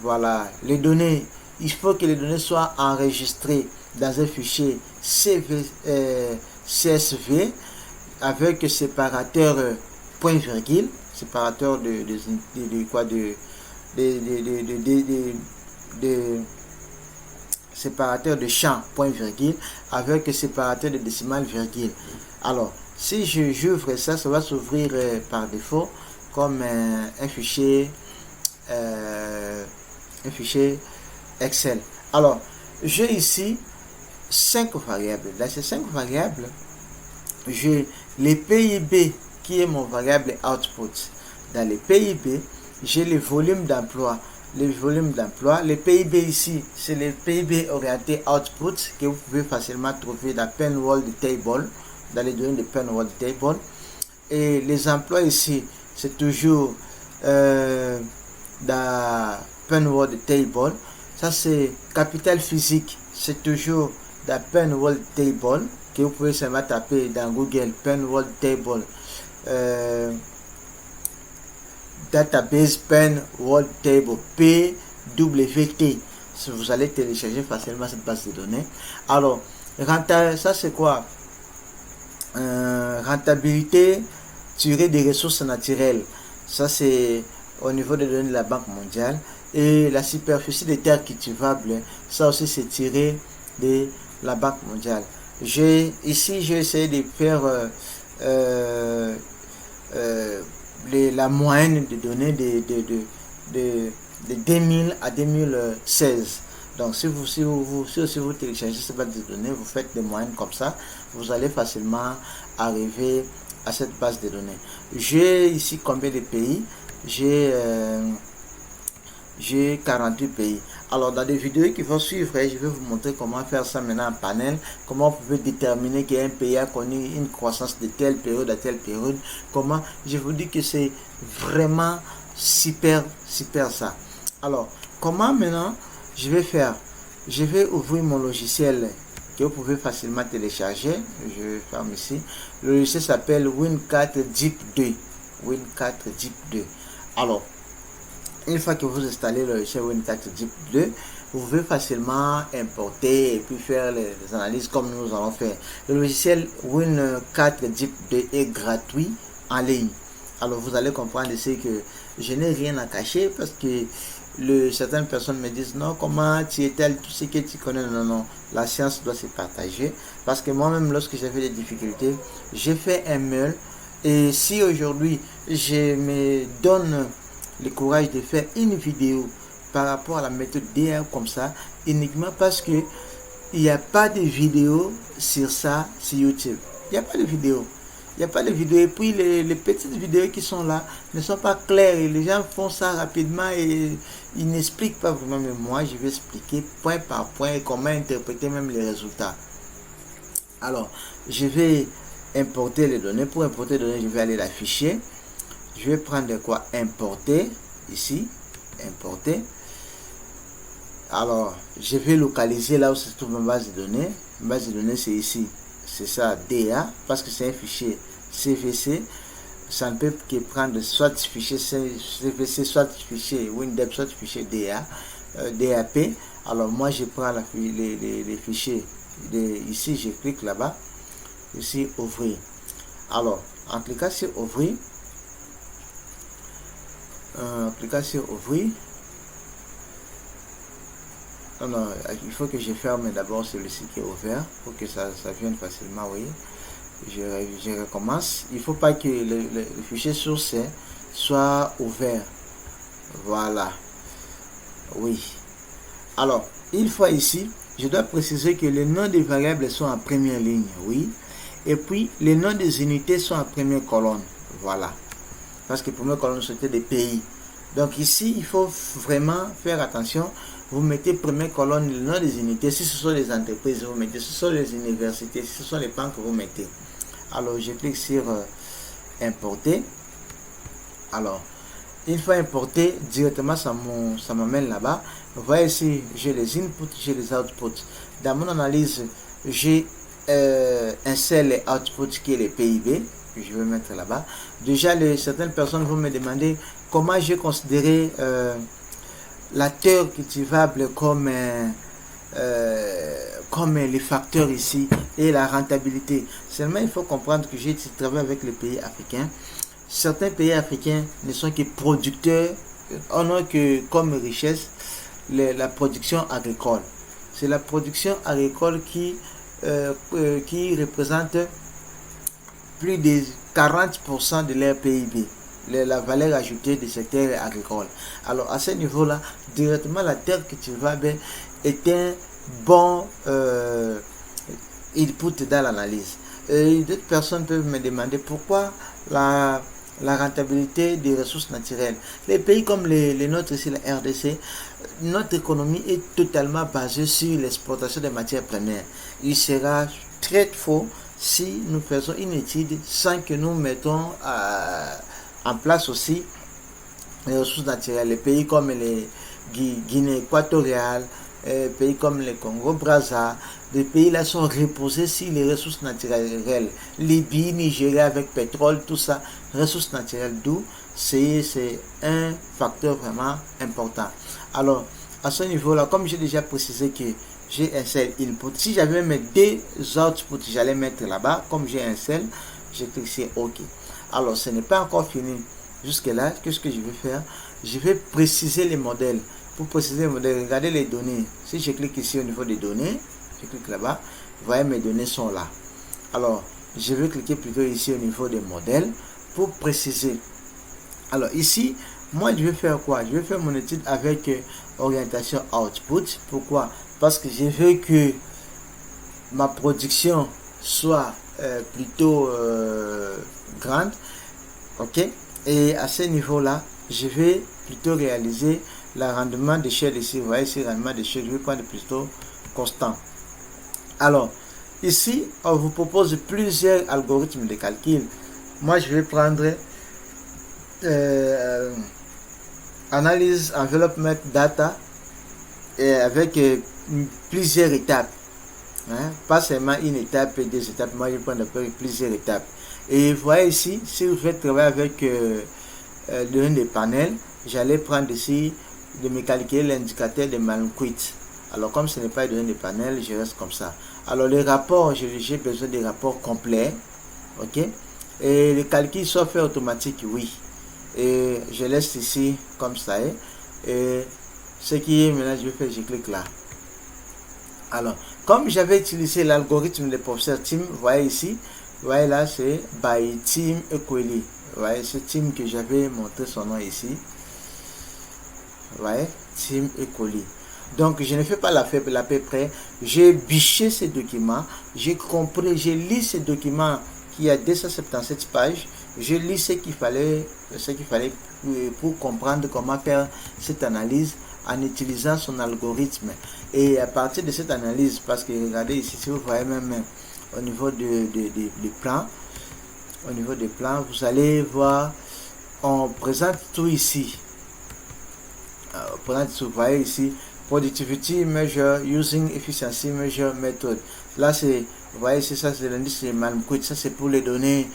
Voilà, les données, il faut que les données soient enregistrées dans un fichier CSV avec séparateur point virgule, séparateur de séparateur de champ point virgule avec séparateur de décimale virgule. Alors, si j'ouvre ça, ça va s'ouvrir par défaut comme un fichier Excel. Alors, j'ai ici 5 variables. Dans ces 5 variables, j'ai les PIB qui est mon variable output. Dans les PIB, j'ai le volume d'emploi. Les PIB ici, c'est les PIB orientés output que vous pouvez facilement trouver dans Penworld Table, dans les données de Penworld Table. Et les emplois ici, c'est toujours dans Penworld Table. Ça, c'est capital physique, c'est toujours dans Penworld Table, que vous pouvez seulement taper dans Google Penworld Table. Database Penworld Table, PWT. Vous allez télécharger facilement cette base de données. Alors, ça c'est quoi? Rentabilité tirée des ressources naturelles. Ça c'est au niveau des données de la Banque mondiale. Et la superficie des terres cultivables, ça aussi c'est tiré de la Banque mondiale. Ici j'ai essayé de faire la moyenne de données de 2000 à 2016. Donc si vous téléchargez cette base de données, vous faites des moyennes comme ça, vous allez facilement arriver à cette base de données. J'ai ici combien de pays? J'ai 48 pays. Alors dans des vidéos qui vont suivre, je vais vous montrer comment faire ça maintenant en panel, comment vous pouvez déterminer qu'un pays a connu une croissance de telle période à telle période, comment, je vous dis que c'est vraiment super ça. Alors comment maintenant je vais faire? Je vais ouvrir mon logiciel que vous pouvez facilement télécharger. Je ferme ici. Le logiciel s'appelle Win4 Deep 2. Win4 Deep 2. Alors une fois que vous installez le logiciel Win4 ZIP 2, vous pouvez facilement importer et puis faire les analyses comme nous allons faire. Le logiciel Win4 ZIP 2 est gratuit en ligne. Alors vous allez comprendre ici que je n'ai rien à cacher parce que certaines personnes me disent non, comment tu es tel, tout ce que tu connais. Non, non, la science doit se partager. Parce que moi-même, lorsque j'avais des difficultés, j'ai fait un mail. Et si aujourd'hui, je me donne le courage de faire une vidéo par rapport à la méthode DA comme ça, uniquement parce que il n'y a pas de vidéo sur ça, sur YouTube. Il n'y a pas de vidéo. Il n'y a pas de vidéo. Et puis les petites vidéos qui sont là ne sont pas claires. Et les gens font ça rapidement et ils n'expliquent pas vraiment. Mais moi, je vais expliquer point par point comment interpréter même les résultats. Alors, je vais importer les données. Pour importer les données, je vais aller à fichier. Je vais prendre quoi? Importer. Ici. Importer. Alors, je vais localiser là où se trouve ma base de données. Ma base de données, c'est ici. C'est ça, DA, parce que c'est un fichier CVC. Ça ne peut que prendre soit fichier CVC, soit fichier WinDep, soit fichier DA, DAP. Alors, moi, je prends les fichiers. Ici, je clique là-bas. Ici, ouvrir. Alors, en cliquant sur ouvrir, non, il faut que je ferme d'abord celui-ci qui est ouvert pour que ça vienne facilement, oui. Je recommence. Il ne faut pas que le fichier source soit ouvert. Voilà. Oui. Alors, une fois ici, je dois préciser que les noms des variables sont en première ligne, oui. Et puis, les noms des unités sont en première colonne. Voilà. Parce que première colonne, c'était des pays. Donc ici, il faut vraiment faire attention. Vous mettez première colonne le nom des unités. Si ce sont les entreprises, vous mettez. Si ce sont les universités, si ce sont les banques, vous mettez. Alors, je clique sur importer. Alors, une fois importé, directement, ça m'amène là-bas. Vous voyez ici, j'ai les inputs, j'ai les outputs. Dans mon analyse, j'ai un seul output qui est le PIB. Je vais mettre là-bas. Déjà, certaines personnes vont me demander comment j'ai considéré la terre cultivable comme les facteurs ici et la rentabilité. Seulement, il faut comprendre que j'ai travaillé avec les pays africains. Certains pays africains ne sont que producteurs, on a que comme richesse la production agricole. C'est la production agricole qui représente plus de 40% de leur PIB. La valeur ajoutée du secteur agricole. Alors à ce niveau-là, directement la terre cultivable est un bon input dans l'analyse. D'autres personnes peuvent me demander pourquoi la rentabilité des ressources naturelles. Les pays comme les nôtres ici, la RDC, notre économie est totalement basée sur l'exportation des matières premières. Il sera très faux si nous faisons une étude sans que nous mettons en place aussi les ressources naturelles. Les pays comme les Guinée équatoriale, pays comme le Congo-Brazza, les pays là sont reposés sur les ressources naturelles. Libye, Nigeria avec pétrole, tout ça, ressources naturelles, d'où c'est un facteur vraiment important. Alors, à ce niveau-là, comme j'ai déjà précisé que j'ai un seul input, si j'avais mes deux outputs, j'allais mettre là-bas, comme j'ai un seul, je clique sur OK. Alors, ce n'est pas encore fini. Jusque-là, qu'est-ce que je vais faire? Je vais préciser les modèles. Pour préciser les modèles, regardez les données. Si je clique ici au niveau des données, je clique là-bas, vous voyez mes données sont là. Alors, je vais cliquer plutôt ici au niveau des modèles pour préciser. Alors ici, moi je vais faire quoi? Je vais faire mon étude avec orientation output. Pourquoi? Parce que je veux que ma production soit plutôt grande. Ok? Et à ce niveau-là, je vais plutôt réaliser le rendement d'échelle ici. Vous voyez ici, rendement d'échelle, je vais prendre plutôt constant. Alors, ici, on vous propose plusieurs algorithmes de calcul. Moi, je vais prendre analyse envelopement data et avec plusieurs étapes. Hein? Pas seulement une étape et deux étapes. Moi, je vais prendre plusieurs étapes. Et vous voyez ici, si vous faites travailler avec données des panels, j'allais prendre ici de me calculer l'indicateur de Malmquist. Alors comme ce n'est pas donné de panel, je reste comme ça. Alors les rapports, j'ai besoin des rapports complets, ok. Et les calculs sont faits automatiques, oui. Et je laisse ici comme ça. Et ce qui est maintenant, je clique là. Alors, comme j'avais utilisé l'algorithme de professeur Tim, vous voyez ici, vous voyez là, c'est by Tim Equally. Vous voyez, c'est Tim que j'avais montré son nom ici. Vous voyez, Tim Equally. Donc, je ne fais pas la faible à peu près. J'ai biché ces documents. J'ai compris, j'ai lu ces documents qui a 277 pages. Je lis ce qu'il fallait pour comprendre comment faire cette analyse en utilisant son algorithme. Et à partir de cette analyse, parce que regardez ici, si vous voyez même au niveau des plans, vous allez voir, on présente tout ici. Vous voyez ici, Productivity Measure Using Efficiency Measure Method. Là, c'est, vous voyez ici, ça c'est l'indice de Malmquist, ça c'est pour les données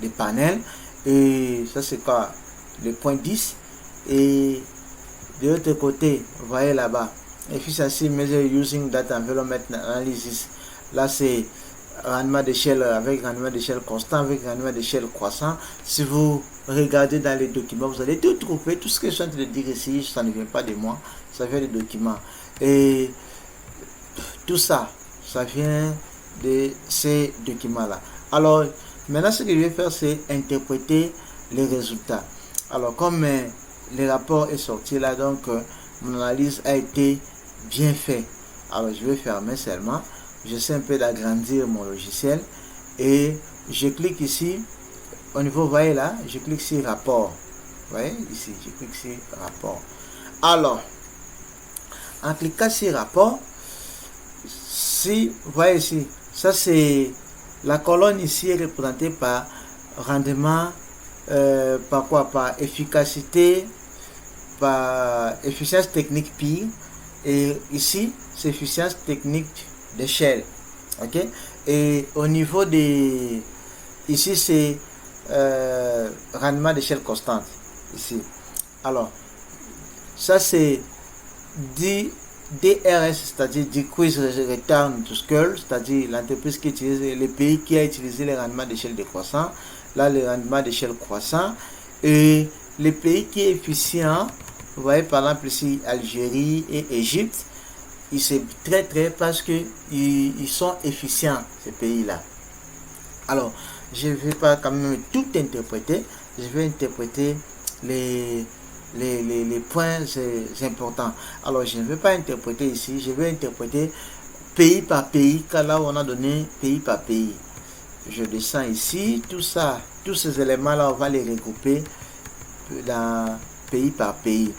des panels. Et ça c'est quoi? Le point 10. Et de l'autre côté, vous voyez là-bas, Efficiency Measure Using Data Environment Analysis. Là c'est rendement d'échelle avec rendement d'échelle constant, avec rendement d'échelle croissant. Si vous regardez dans les documents, vous allez tout trouver. Tout ce que je suis en train de dire ici, ça ne vient pas de moi, ça vient des documents. Et tout ça, ça vient de ces documents-là. Alors, maintenant, ce que je vais faire, c'est interpréter les résultats. Alors, comme le rapport est sorti là, donc mon analyse a été bien faite. Alors, je vais fermer seulement. J'essaie un peu d'agrandir mon logiciel et je clique ici au niveau, vous voyez là, je clique sur rapport. Vous voyez ici, je clique sur rapport. Alors, en cliquant sur rapport, si vous voyez ici, ça c'est la colonne ici est représentée par rendement, par quoi? Par efficacité, par efficience technique pire, et ici c'est efficience technique d'échelle, ok. Et au niveau des, ici c'est rendement d'échelle constante ici. Alors ça c'est DRS, c'est-à-dire Decrease Return to Scale, c'est-à-dire l'entreprise qui utilise, le pays qui a utilisé les rendements d'échelle décroissant. Là le rendement d'échelle croissant. Et le pays qui est efficient, vous voyez par exemple ici Algérie et Égypte. C'est très parce que ils sont efficients, ces pays-là. Alors, je ne vais pas quand même tout interpréter. Je vais interpréter les points importants. Alors, je ne vais pas interpréter ici. Je vais interpréter pays par pays, car là, on a donné pays par pays. Je descends ici. Tout ça, tous ces éléments-là, on va les regrouper dans pays par pays.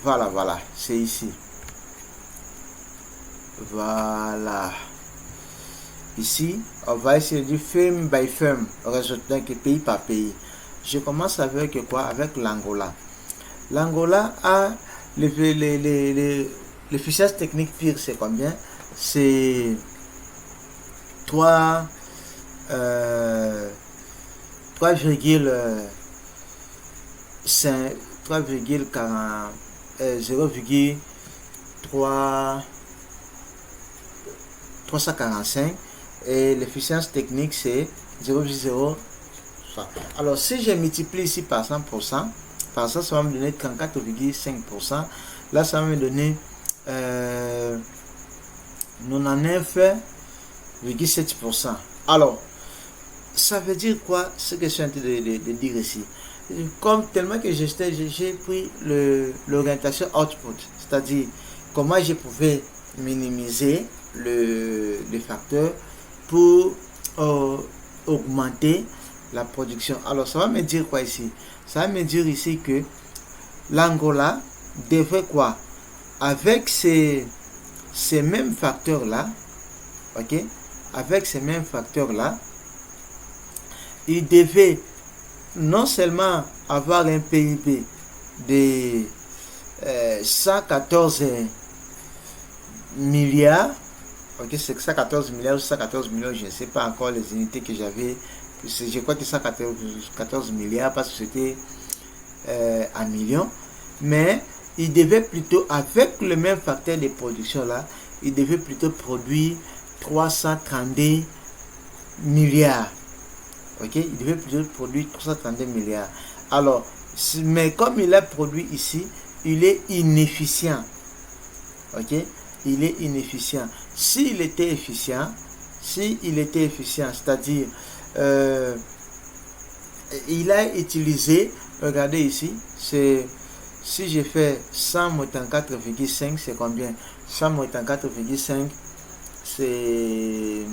Voilà, c'est ici. Voilà. Ici, on va essayer du firm by firm, résultat que pays par pays. Je commence avec quoi? Avec l'Angola. L'Angola a l'efficience technique pire, c'est combien? C'est 3,45 et l'efficience technique c'est 0,0. Alors si je multiplie ici par 100%, par ça, ça va me donner 34,5%. Là, ça va me donner 99,7%. Alors, ça veut dire quoi ce que je suis en train de dire ici? Comme tellement que j'ai pris l'orientation output, c'est-à-dire comment je pouvais minimiser les facteurs pour augmenter la production. Alors ça va me dire quoi ici? Ça va me dire ici que l'Angola devrait quoi? Avec ces mêmes facteurs là, ok, avec ces mêmes facteurs là, il devait non seulement avoir un PIB de 114 milliards, ok, c'est 114 milliards ou 114 millions, je ne sais pas encore les unités que j'avais Je crois que 114 milliards parce que c'était en millions. Mais il devait plutôt, avec le même facteur de production là, il devait plutôt produire 332 milliards. Ok, il devait plutôt produire 332 milliards. Alors, mais comme il a produit ici, il est inefficient. Ok, il est inefficient. S'il était efficient, c'est-à-dire il a utilisé, regardez ici, c'est si je fais 100 moins 4,5, c'est combien? 100 moins 4,5, c'est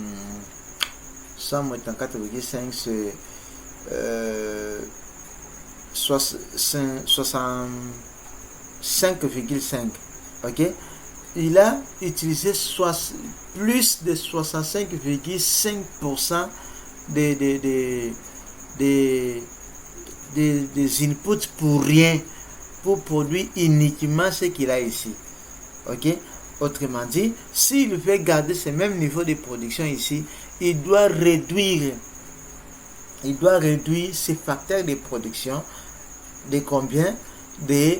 100 moins 4,5, c'est 65,5. Ok, il a utilisé plus de 65,5% des inputs pour rien, pour produire uniquement ce qu'il a ici. Ok, autrement dit, s'il veut garder ce même niveau de production ici, il doit réduire ses facteurs de production de combien? De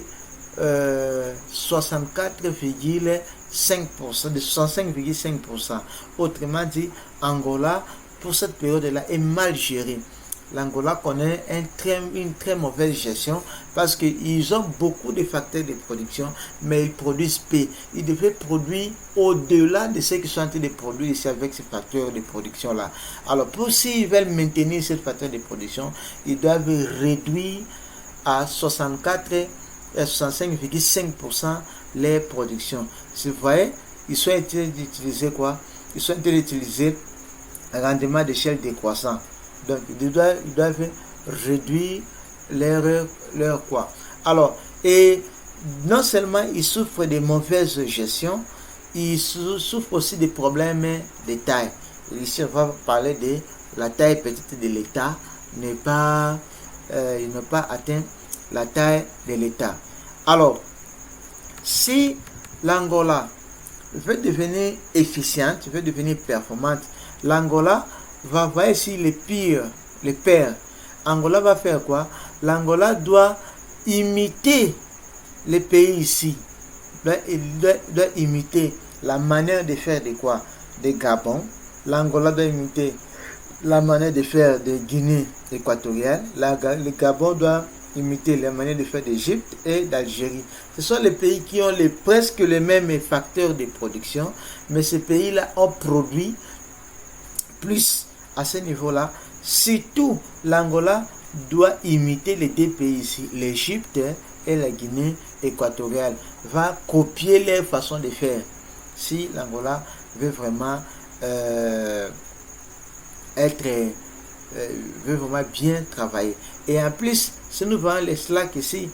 64,5%, de 65,5%. Autrement dit, Angola, pour cette période-là, est mal gérée. L'Angola connaît une très mauvaise gestion parce qu'ils ont beaucoup de facteurs de production, mais ils produisent peu. Ils devraient produire au-delà de ce qu'ils sont en train de produire ici avec ces facteurs de production-là. Alors, s'ils veulent maintenir ces facteurs de production, ils doivent réduire à 65,5% les productions. Si vous voyez, ils sont en train d'utiliser quoi? Ils sont en train d'utiliser un rendement d'échelle décroissant. Donc, ils doivent réduire leur quoi. Alors, et non seulement ils souffrent de mauvaise gestion, ils souffrent aussi des problèmes de taille. Ici, on va parler de la taille petite de l'État, ils n'ont pas atteint la taille de l'État. Alors, si l'Angola veut devenir efficiente, veut devenir performante, l'Angola va voir ici les pères. Angola va faire quoi? L'Angola doit imiter les pays ici. Il doit imiter la manière de faire de quoi? De Gabon. L'Angola doit imiter la manière de faire de Guinée équatoriale. Le Gabon doit imiter la manière de faire d'Égypte et d'Algérie. Ce sont les pays qui ont presque les mêmes facteurs de production, mais ces pays-là ont produit plus à ce niveau-là. Surtout, l'Angola doit imiter les deux pays ici, l'Égypte et la Guinée équatoriale, va copier leur façon de faire. Si l'Angola veut vraiment veut vraiment bien travailler. Et en plus, si nous voyons les slacks ici,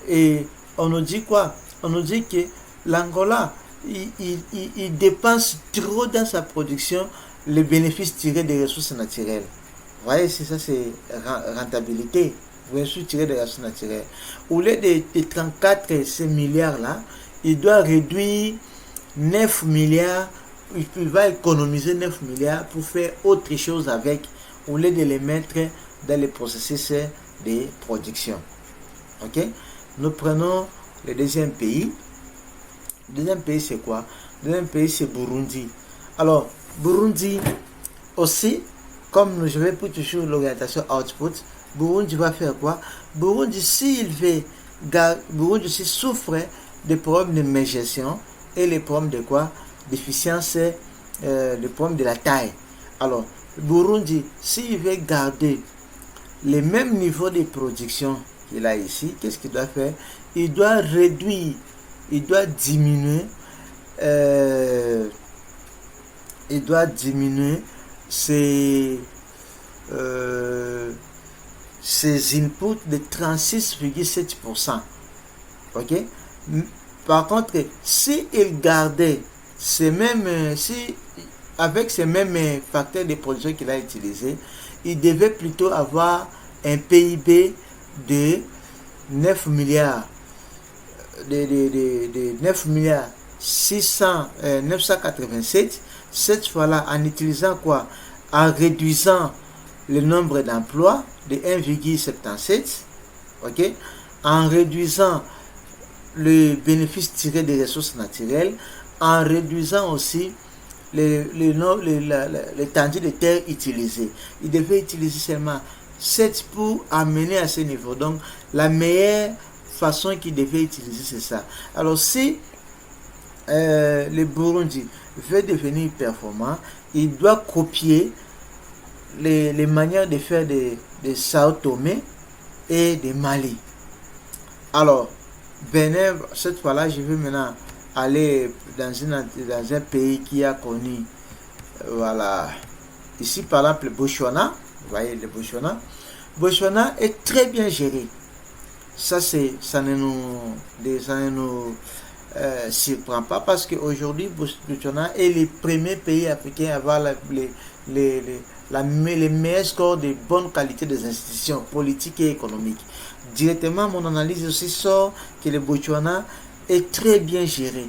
et on nous dit quoi? On nous dit que l'Angola, il dépense trop dans sa production les bénéfices tirés des ressources naturelles. Vous voyez, c'est ça, c'est rentabilité. Vous voyez, tirés des ressources naturelles. Au lieu de 34 milliards là, il doit réduire 9 milliards. Il va économiser 9 milliards pour faire autre chose avec, au lieu de les mettre dans les processus de production. Ok? Nous prenons le deuxième pays. Le deuxième pays, c'est quoi? Le deuxième pays, c'est Burundi. Alors, Burundi aussi, comme je vais pour toujours l'orientation output, Burundi va faire quoi? Burundi, Burundi souffre des problèmes de mégestion et les problèmes de quoi? D'efficience, le problème de la taille. Alors, Burundi, s'il veut garder le même niveau de production qu'il a ici, qu'est-ce qu'il doit faire? Il doit réduire, il doit diminuer ses inputs de 36,7%. Ok? Par contre, si il gardait avec ces mêmes facteurs de production qu'il a utilisés, il devait plutôt avoir un PIB de 9 milliards, de 9 milliards 987. Cette fois-là, en utilisant quoi? En réduisant le nombre d'emplois de 1,77, ok, en réduisant le bénéfice tiré des ressources naturelles, en réduisant aussi l'étendue de terre utilisée. Il devait utiliser seulement 7 pour amener à ce niveau. Donc, la meilleure façon qu'il devait utiliser, c'est ça. Alors, si le Burundi veut devenir performant, il doit copier les manières de faire de Sao Tomé et de Mali. Alors, Bénin, cette fois-là, je vais maintenant aller dans un pays qui a connu, voilà, ici par exemple le Botswana, vous voyez le Botswana. Botswana est très bien géré. Ça ne nous surprend pas parce qu'aujourd'hui, Botswana est le premier pays africain à avoir les meilleurs scores de bonne qualité des institutions politiques et économiques. Directement, mon analyse aussi sort que le Botswana est très bien géré.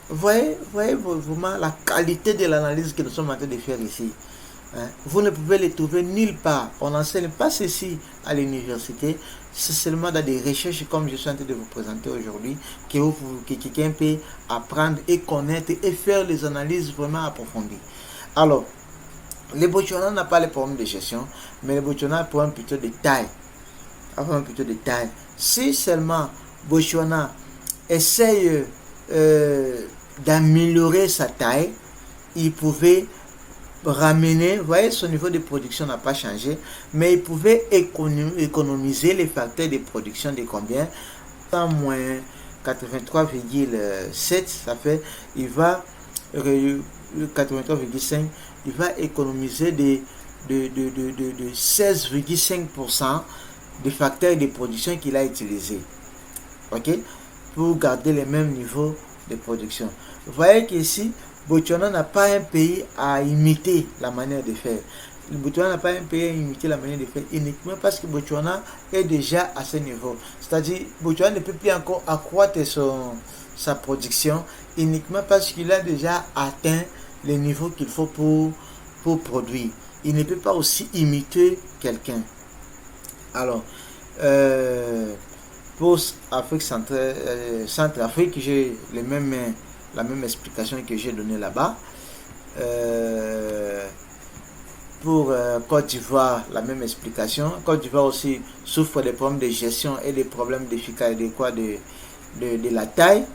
Vous voyez vraiment la qualité de l'analyse que nous sommes en train de faire ici. Vous ne pouvez les trouver nulle part. On n'enseigne pas ceci à l'université. C'est seulement dans des recherches comme je suis en train de vous présenter aujourd'hui que quelqu'un peut apprendre et connaître et faire les analyses vraiment approfondies. Alors, le Botswana n'a pas les problèmes de gestion, mais le Botswana a un problème plutôt de taille. Si seulement Botswana essaye d'améliorer sa taille, il pouvait ramener, vous voyez, son niveau de production n'a pas changé, mais il pouvait économiser les facteurs de production de combien? En moins 83,7, ça fait, il va 83,5, il va économiser de 16,5% des facteurs de production qu'il a utilisés, ok, pour garder les mêmes niveaux de production. Vous voyez qu'ici, Botswana n'a pas un pays à imiter la manière de faire. Le Botswana n'a pas un pays à imiter la manière de faire uniquement parce que Botswana est déjà à ce niveau. C'est-à-dire, Botswana ne peut plus encore accroître sa production uniquement parce qu'il a déjà atteint les niveaux qu'il faut pour produire. Il ne peut pas aussi imiter quelqu'un. Alors, pour Afrique Centrafrique, j'ai la même explication que j'ai donnée là-bas. Pour Côte d'Ivoire, la même explication. Côte d'Ivoire aussi souffre des problèmes de gestion et des problèmes d'efficacité de la taille.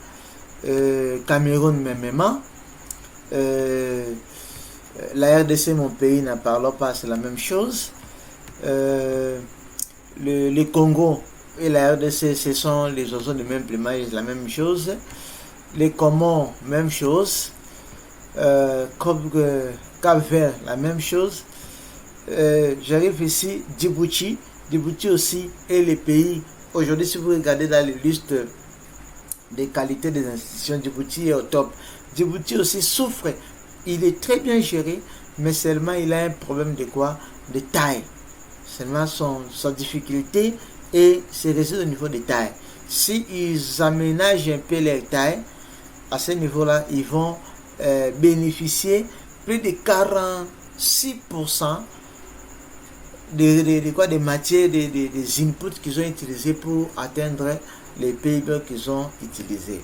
Cameroun, mêmement. La RDC, mon pays, n'en parlons pas, c'est la même chose. Le Congo et la RDC, ce sont les oiseaux de même plumage, la même chose. Les Comores, même chose. Cap-Vert, la même chose. J'arrive ici, Djibouti. Djibouti aussi est le pays. Aujourd'hui, si vous regardez dans les listes des qualités des institutions, Djibouti est au top. Djibouti aussi souffre. Il est très bien géré, mais seulement il a un problème de quoi? De taille. Seulement sa difficulté et c'est réside au niveau de taille. S'ils aménagent un peu leur taille, à ce niveau-là, ils vont bénéficier plus de 46% des matières, des inputs qu'ils ont utilisés pour atteindre les PIB qu'ils ont utilisés.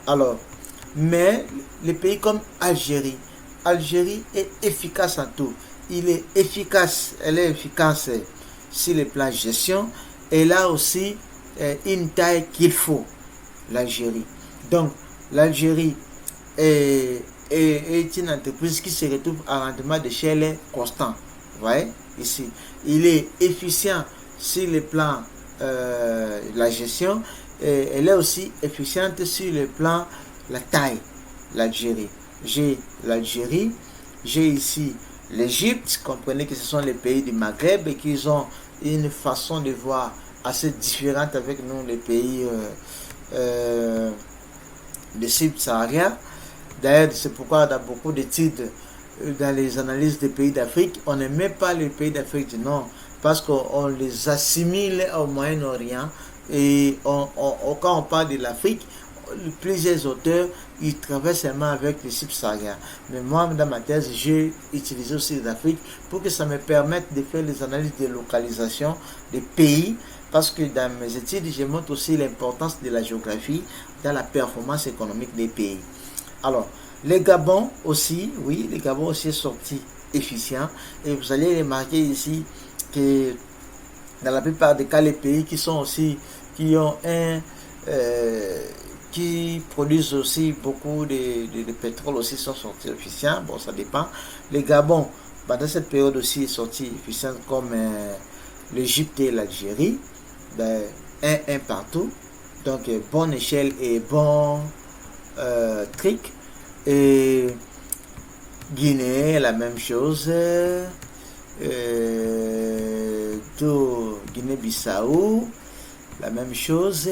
Alors, mais les pays comme Algérie est efficace en tout. Elle est efficace sur le plan gestion. Elle a aussi une taille qu'il faut, l'Algérie. Donc, l'Algérie est une entreprise qui se retrouve à rendement d'échelle constant. Vous voyez, ici. Il est efficient sur le plan de la gestion. Et elle est aussi efficiente sur le plan de la taille, l'Algérie. J'ai l'Algérie, j'ai ici l'Égypte. Comprenez que ce sont les pays du Maghreb et qu'ils ont une façon de voir assez différente avec nous, les pays de Sub-Sahara. D'ailleurs, c'est pourquoi dans beaucoup d'études, dans les analyses des pays d'Afrique, on ne met pas les pays d'Afrique du Nord parce qu'on les assimile au Moyen-Orient. Et quand on parle de l'Afrique, plusieurs auteurs, ils travaillent seulement avec les subsahariens. Mais moi, dans ma thèse, j'ai utilisé aussi l'Afrique pour que ça me permette de faire les analyses de localisation des pays, parce que dans mes études, je montre aussi l'importance de la géographie dans la performance économique des pays. Alors, les Gabon aussi, oui, les Gabon aussi est sorti efficient. Et vous allez remarquer ici que dans la plupart des cas, les pays qui sont aussi, qui ont qui produisent aussi beaucoup de pétrole aussi sont sortis efficients. Bon, ça dépend. Les Gabon, pendant cette période aussi, est sorti efficient comme l'Égypte et l'Algérie. Ben, un partout. Donc, bonne échelle et bon trick. Et Guinée, la même chose. Guinée-Bissau, la même chose.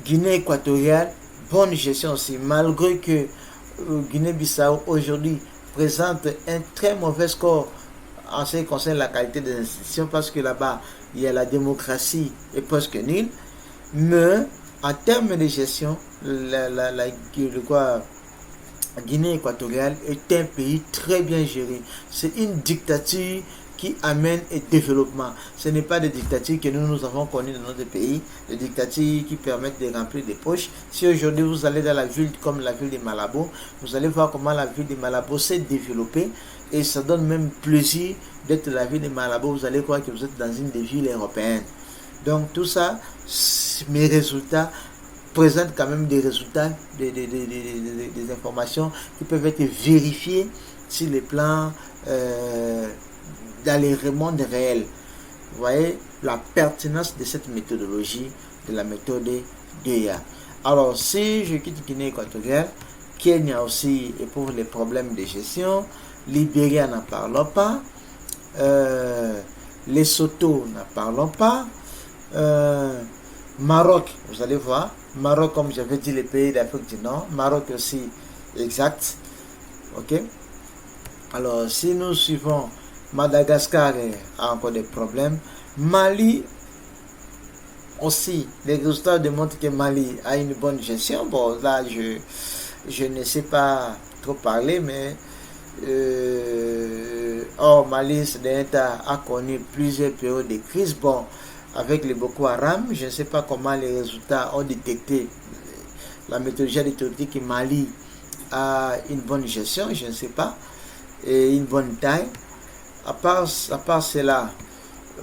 Guinée équatoriale, bonne gestion aussi, malgré que Guinée-Bissau aujourd'hui présente un très mauvais score en ce qui concerne la qualité des institutions, parce que là-bas, il y a la démocratie est presque nulle. Mais en termes de gestion, la Guinée équatoriale est un pays très bien géré. C'est une dictature qui amène un développement. Ce n'est pas des dictatures que nous avons connues dans notre pays, des dictatures qui permettent de remplir des poches. Si aujourd'hui vous allez dans la ville comme la ville de Malabo, vous allez voir comment la ville de Malabo s'est développée, et ça donne même plaisir d'être la ville de Malabo. Vous allez croire que vous êtes dans une des villes européennes. Donc tout ça, mes résultats présentent quand même des résultats, des informations qui peuvent être vérifiées sur les plans dans les mondes réels. Vous voyez la pertinence de cette méthodologie, de la méthode DEA. Alors, si je quitte Guinée équatoriale, Kenya aussi éprouve les problèmes de gestion, Libéria n'en parlons pas, Lesotho n'en parlons pas, Maroc, vous allez voir, Maroc, comme j'avais dit, les pays d'Afrique du Nord, Maroc aussi, exact. Ok. Alors, si nous suivons Madagascar, a encore des problèmes. Mali aussi, les résultats démontrent que Mali a une bonne gestion. Bon, là, je ne sais pas trop parler, mais Mali, ce dernier temps, a connu plusieurs périodes de crise. Bon, avec les Boko Haram, je ne sais pas comment les résultats ont détecté la méthodologie des que Mali a une bonne gestion, je ne sais pas, et une bonne taille. À part cela,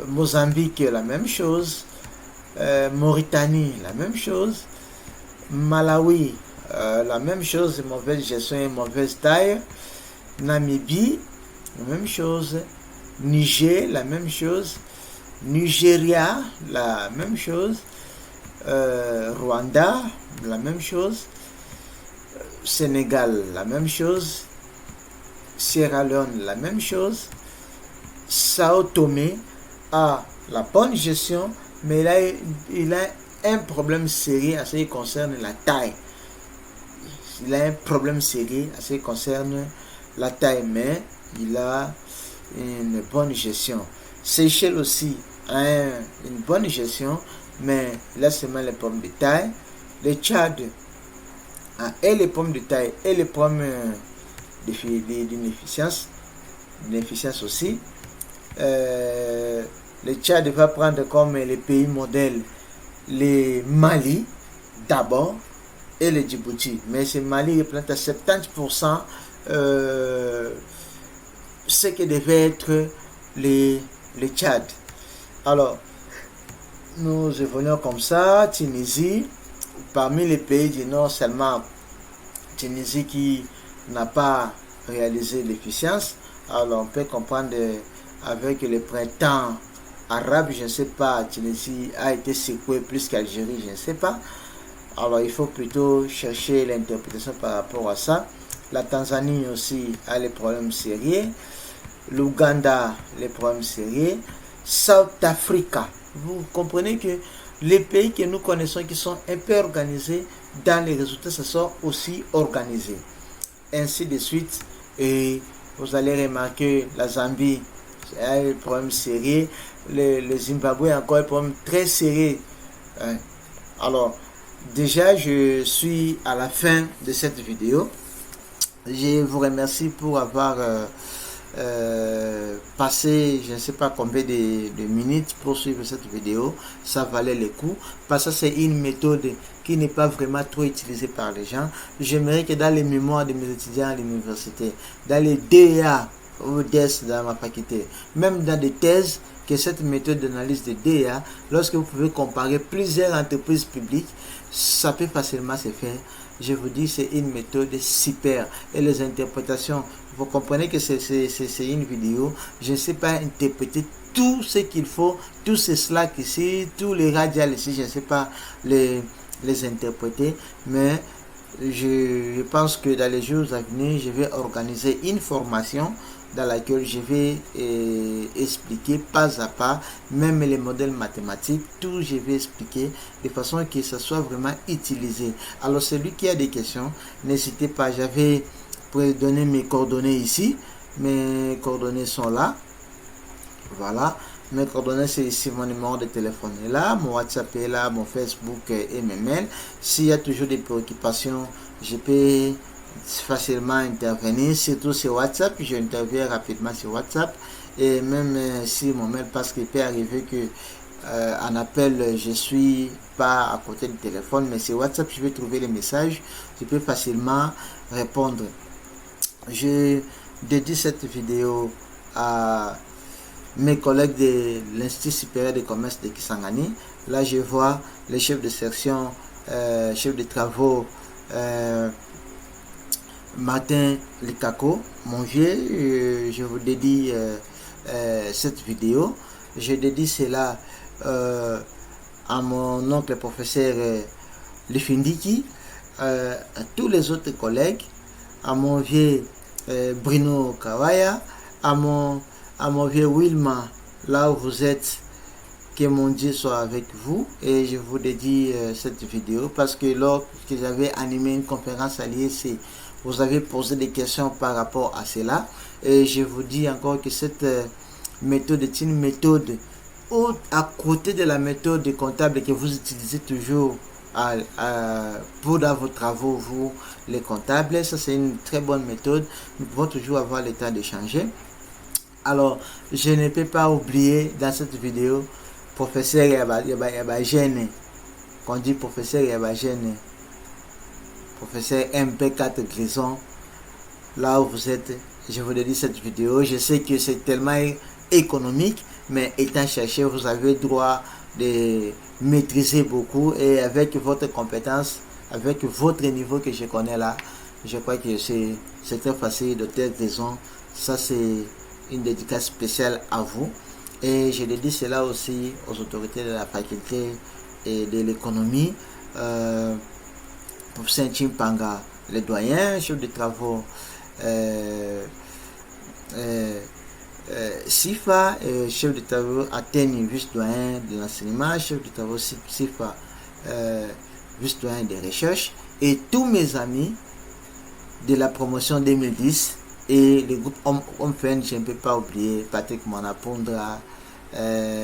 Mozambique, la même chose, Mauritanie, la même chose, Malawi, la même chose, mauvaise gestion et mauvaise taille, Namibie, la même chose, Niger, la même chose, Nigeria, la même chose, Rwanda, la même chose, Sénégal, la même chose, Sierra Leone, la même chose, Sao Tomé a la bonne gestion, mais là, il a un problème sérieux à ce qui concerne la taille. Il a un problème sérieux à ce qui concerne la taille, mais il a une bonne gestion. Seychelles aussi a une bonne gestion, mais il a seulement les problèmes de taille. Le Tchad a et les problèmes de taille et les problèmes d'inefficience aussi. Le Tchad va prendre comme les pays modèles les Mali d'abord et le Djibouti, mais ce Mali représente à 70% ce que devait être le Tchad. Alors, nous évoluons comme ça. Tunisie, parmi les pays du Nord, seulement Tunisie qui n'a pas réalisé l'efficience. Alors, on peut comprendre avec le printemps arabe, je ne sais pas, Tunisie a été secouée plus qu'Algérie, je ne sais pas. Alors, il faut plutôt chercher l'interprétation par rapport à ça. La Tanzanie aussi a les problèmes sérieux. L'Ouganda, les problèmes sérieux. South Africa. Vous comprenez que les pays que nous connaissons qui sont un peu organisés, dans les résultats, ça sort aussi organisé. Ainsi de suite. Et vous allez remarquer la Zambie a un problème sérieux. Le Zimbabwe a encore un problème très sérieux. Alors, déjà je suis à la fin de cette vidéo. Je vous remercie pour avoir passé je ne sais pas combien de minutes pour suivre cette vidéo. Ça valait le coup parce que c'est une méthode qui n'est pas vraiment trop utilisée par les gens. J'aimerais que dans les mémoires de mes étudiants à l'université, dans les DEA ou DES dans ma faculté, même dans des thèses, que cette méthode d'analyse de DEA, lorsque vous pouvez comparer plusieurs entreprises publiques, ça peut facilement se faire. Je vous dis, c'est une méthode super. Et les interprétations, vous comprenez que c'est une vidéo. Je ne sais pas interpréter tout ce qu'il faut, tous ces slacks ici, tous les radials ici, je ne sais pas les interpréter. Mais je pense que dans les jours à venir, je vais organiser une formation dans laquelle je vais expliquer pas à pas, même les modèles mathématiques, tout je vais expliquer de façon que ça soit vraiment utilisé. Alors celui qui a des questions, n'hésitez pas, j'avais donné mes coordonnées ici, mes coordonnées sont là, voilà. Mes coordonnées, c'est ici, mon numéro de téléphone est là, mon WhatsApp est là, mon Facebook et mes mails. S'il y a toujours des préoccupations, je peux facilement intervenir, surtout sur WhatsApp. Je interviens rapidement sur WhatsApp. Et même si mon mail, parce qu'il peut arriver que en appel, je suis pas à côté du téléphone, mais sur WhatsApp, je vais trouver les messages. Je peux facilement répondre. Je dédie cette vidéo à mes collègues de l'Institut supérieur de commerce de Kisangani. Là, je vois les chefs de section, chefs de travaux, Martin Likako, mon vieux. Je vous dédie cette vidéo. Je dédie cela à mon oncle professeur Lifindiki, à tous les autres collègues, à mon vieux Bruno Kawaya, à mon vieux Wilma, là où vous êtes, que mon Dieu soit avec vous. Et je vous dédie cette vidéo parce que lorsque j'avais animé une conférence à l'IEC, vous avez posé des questions par rapport à cela. Et je vous dis encore que cette méthode est une méthode à côté de la méthode comptable que vous utilisez toujours pour dans vos travaux, vous les comptables. Ça, c'est une très bonne méthode. Nous pouvons toujours avoir le temps de changer. Alors, je ne peux pas oublier dans cette vidéo, professeur Yabagene, qu'on dit professeur Yabagene, professeur MP4 Grison, là où vous êtes, je vous dédie cette vidéo. Je sais que c'est tellement économique, mais étant chercheur, vous avez droit de maîtriser beaucoup et avec votre compétence, avec votre niveau que je connais là, je crois que c'est très facile. Docteur Grison, ça c'est une dédicace spéciale à vous. Et je dédie cela aussi aux autorités de la faculté et de l'économie, professeur Chimpanga, le doyen, chef de travaux SIFA, chef de travaux Athénie, vice-doyen de l'enseignement, chef de travaux SIFA, vice-doyen des recherches, et tous mes amis de la promotion 2010 et le groupe Homme Fen, je ne peux pas oublier Patrick Monapondra,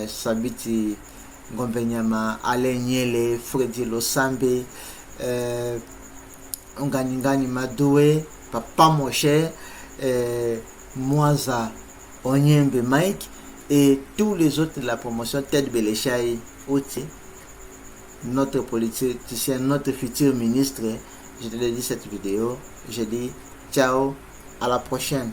Sabiti Gombenyama, Alain Niele, Freddy Losambe, Onganingani Madoué, Papa Moshe, Moaza Onyembe Mike et tous les autres de la promotion, Ted Belechai Oti, notre politicien, notre futur ministre. Je te l'ai dit cette vidéo. Je dis ciao, à la prochaine.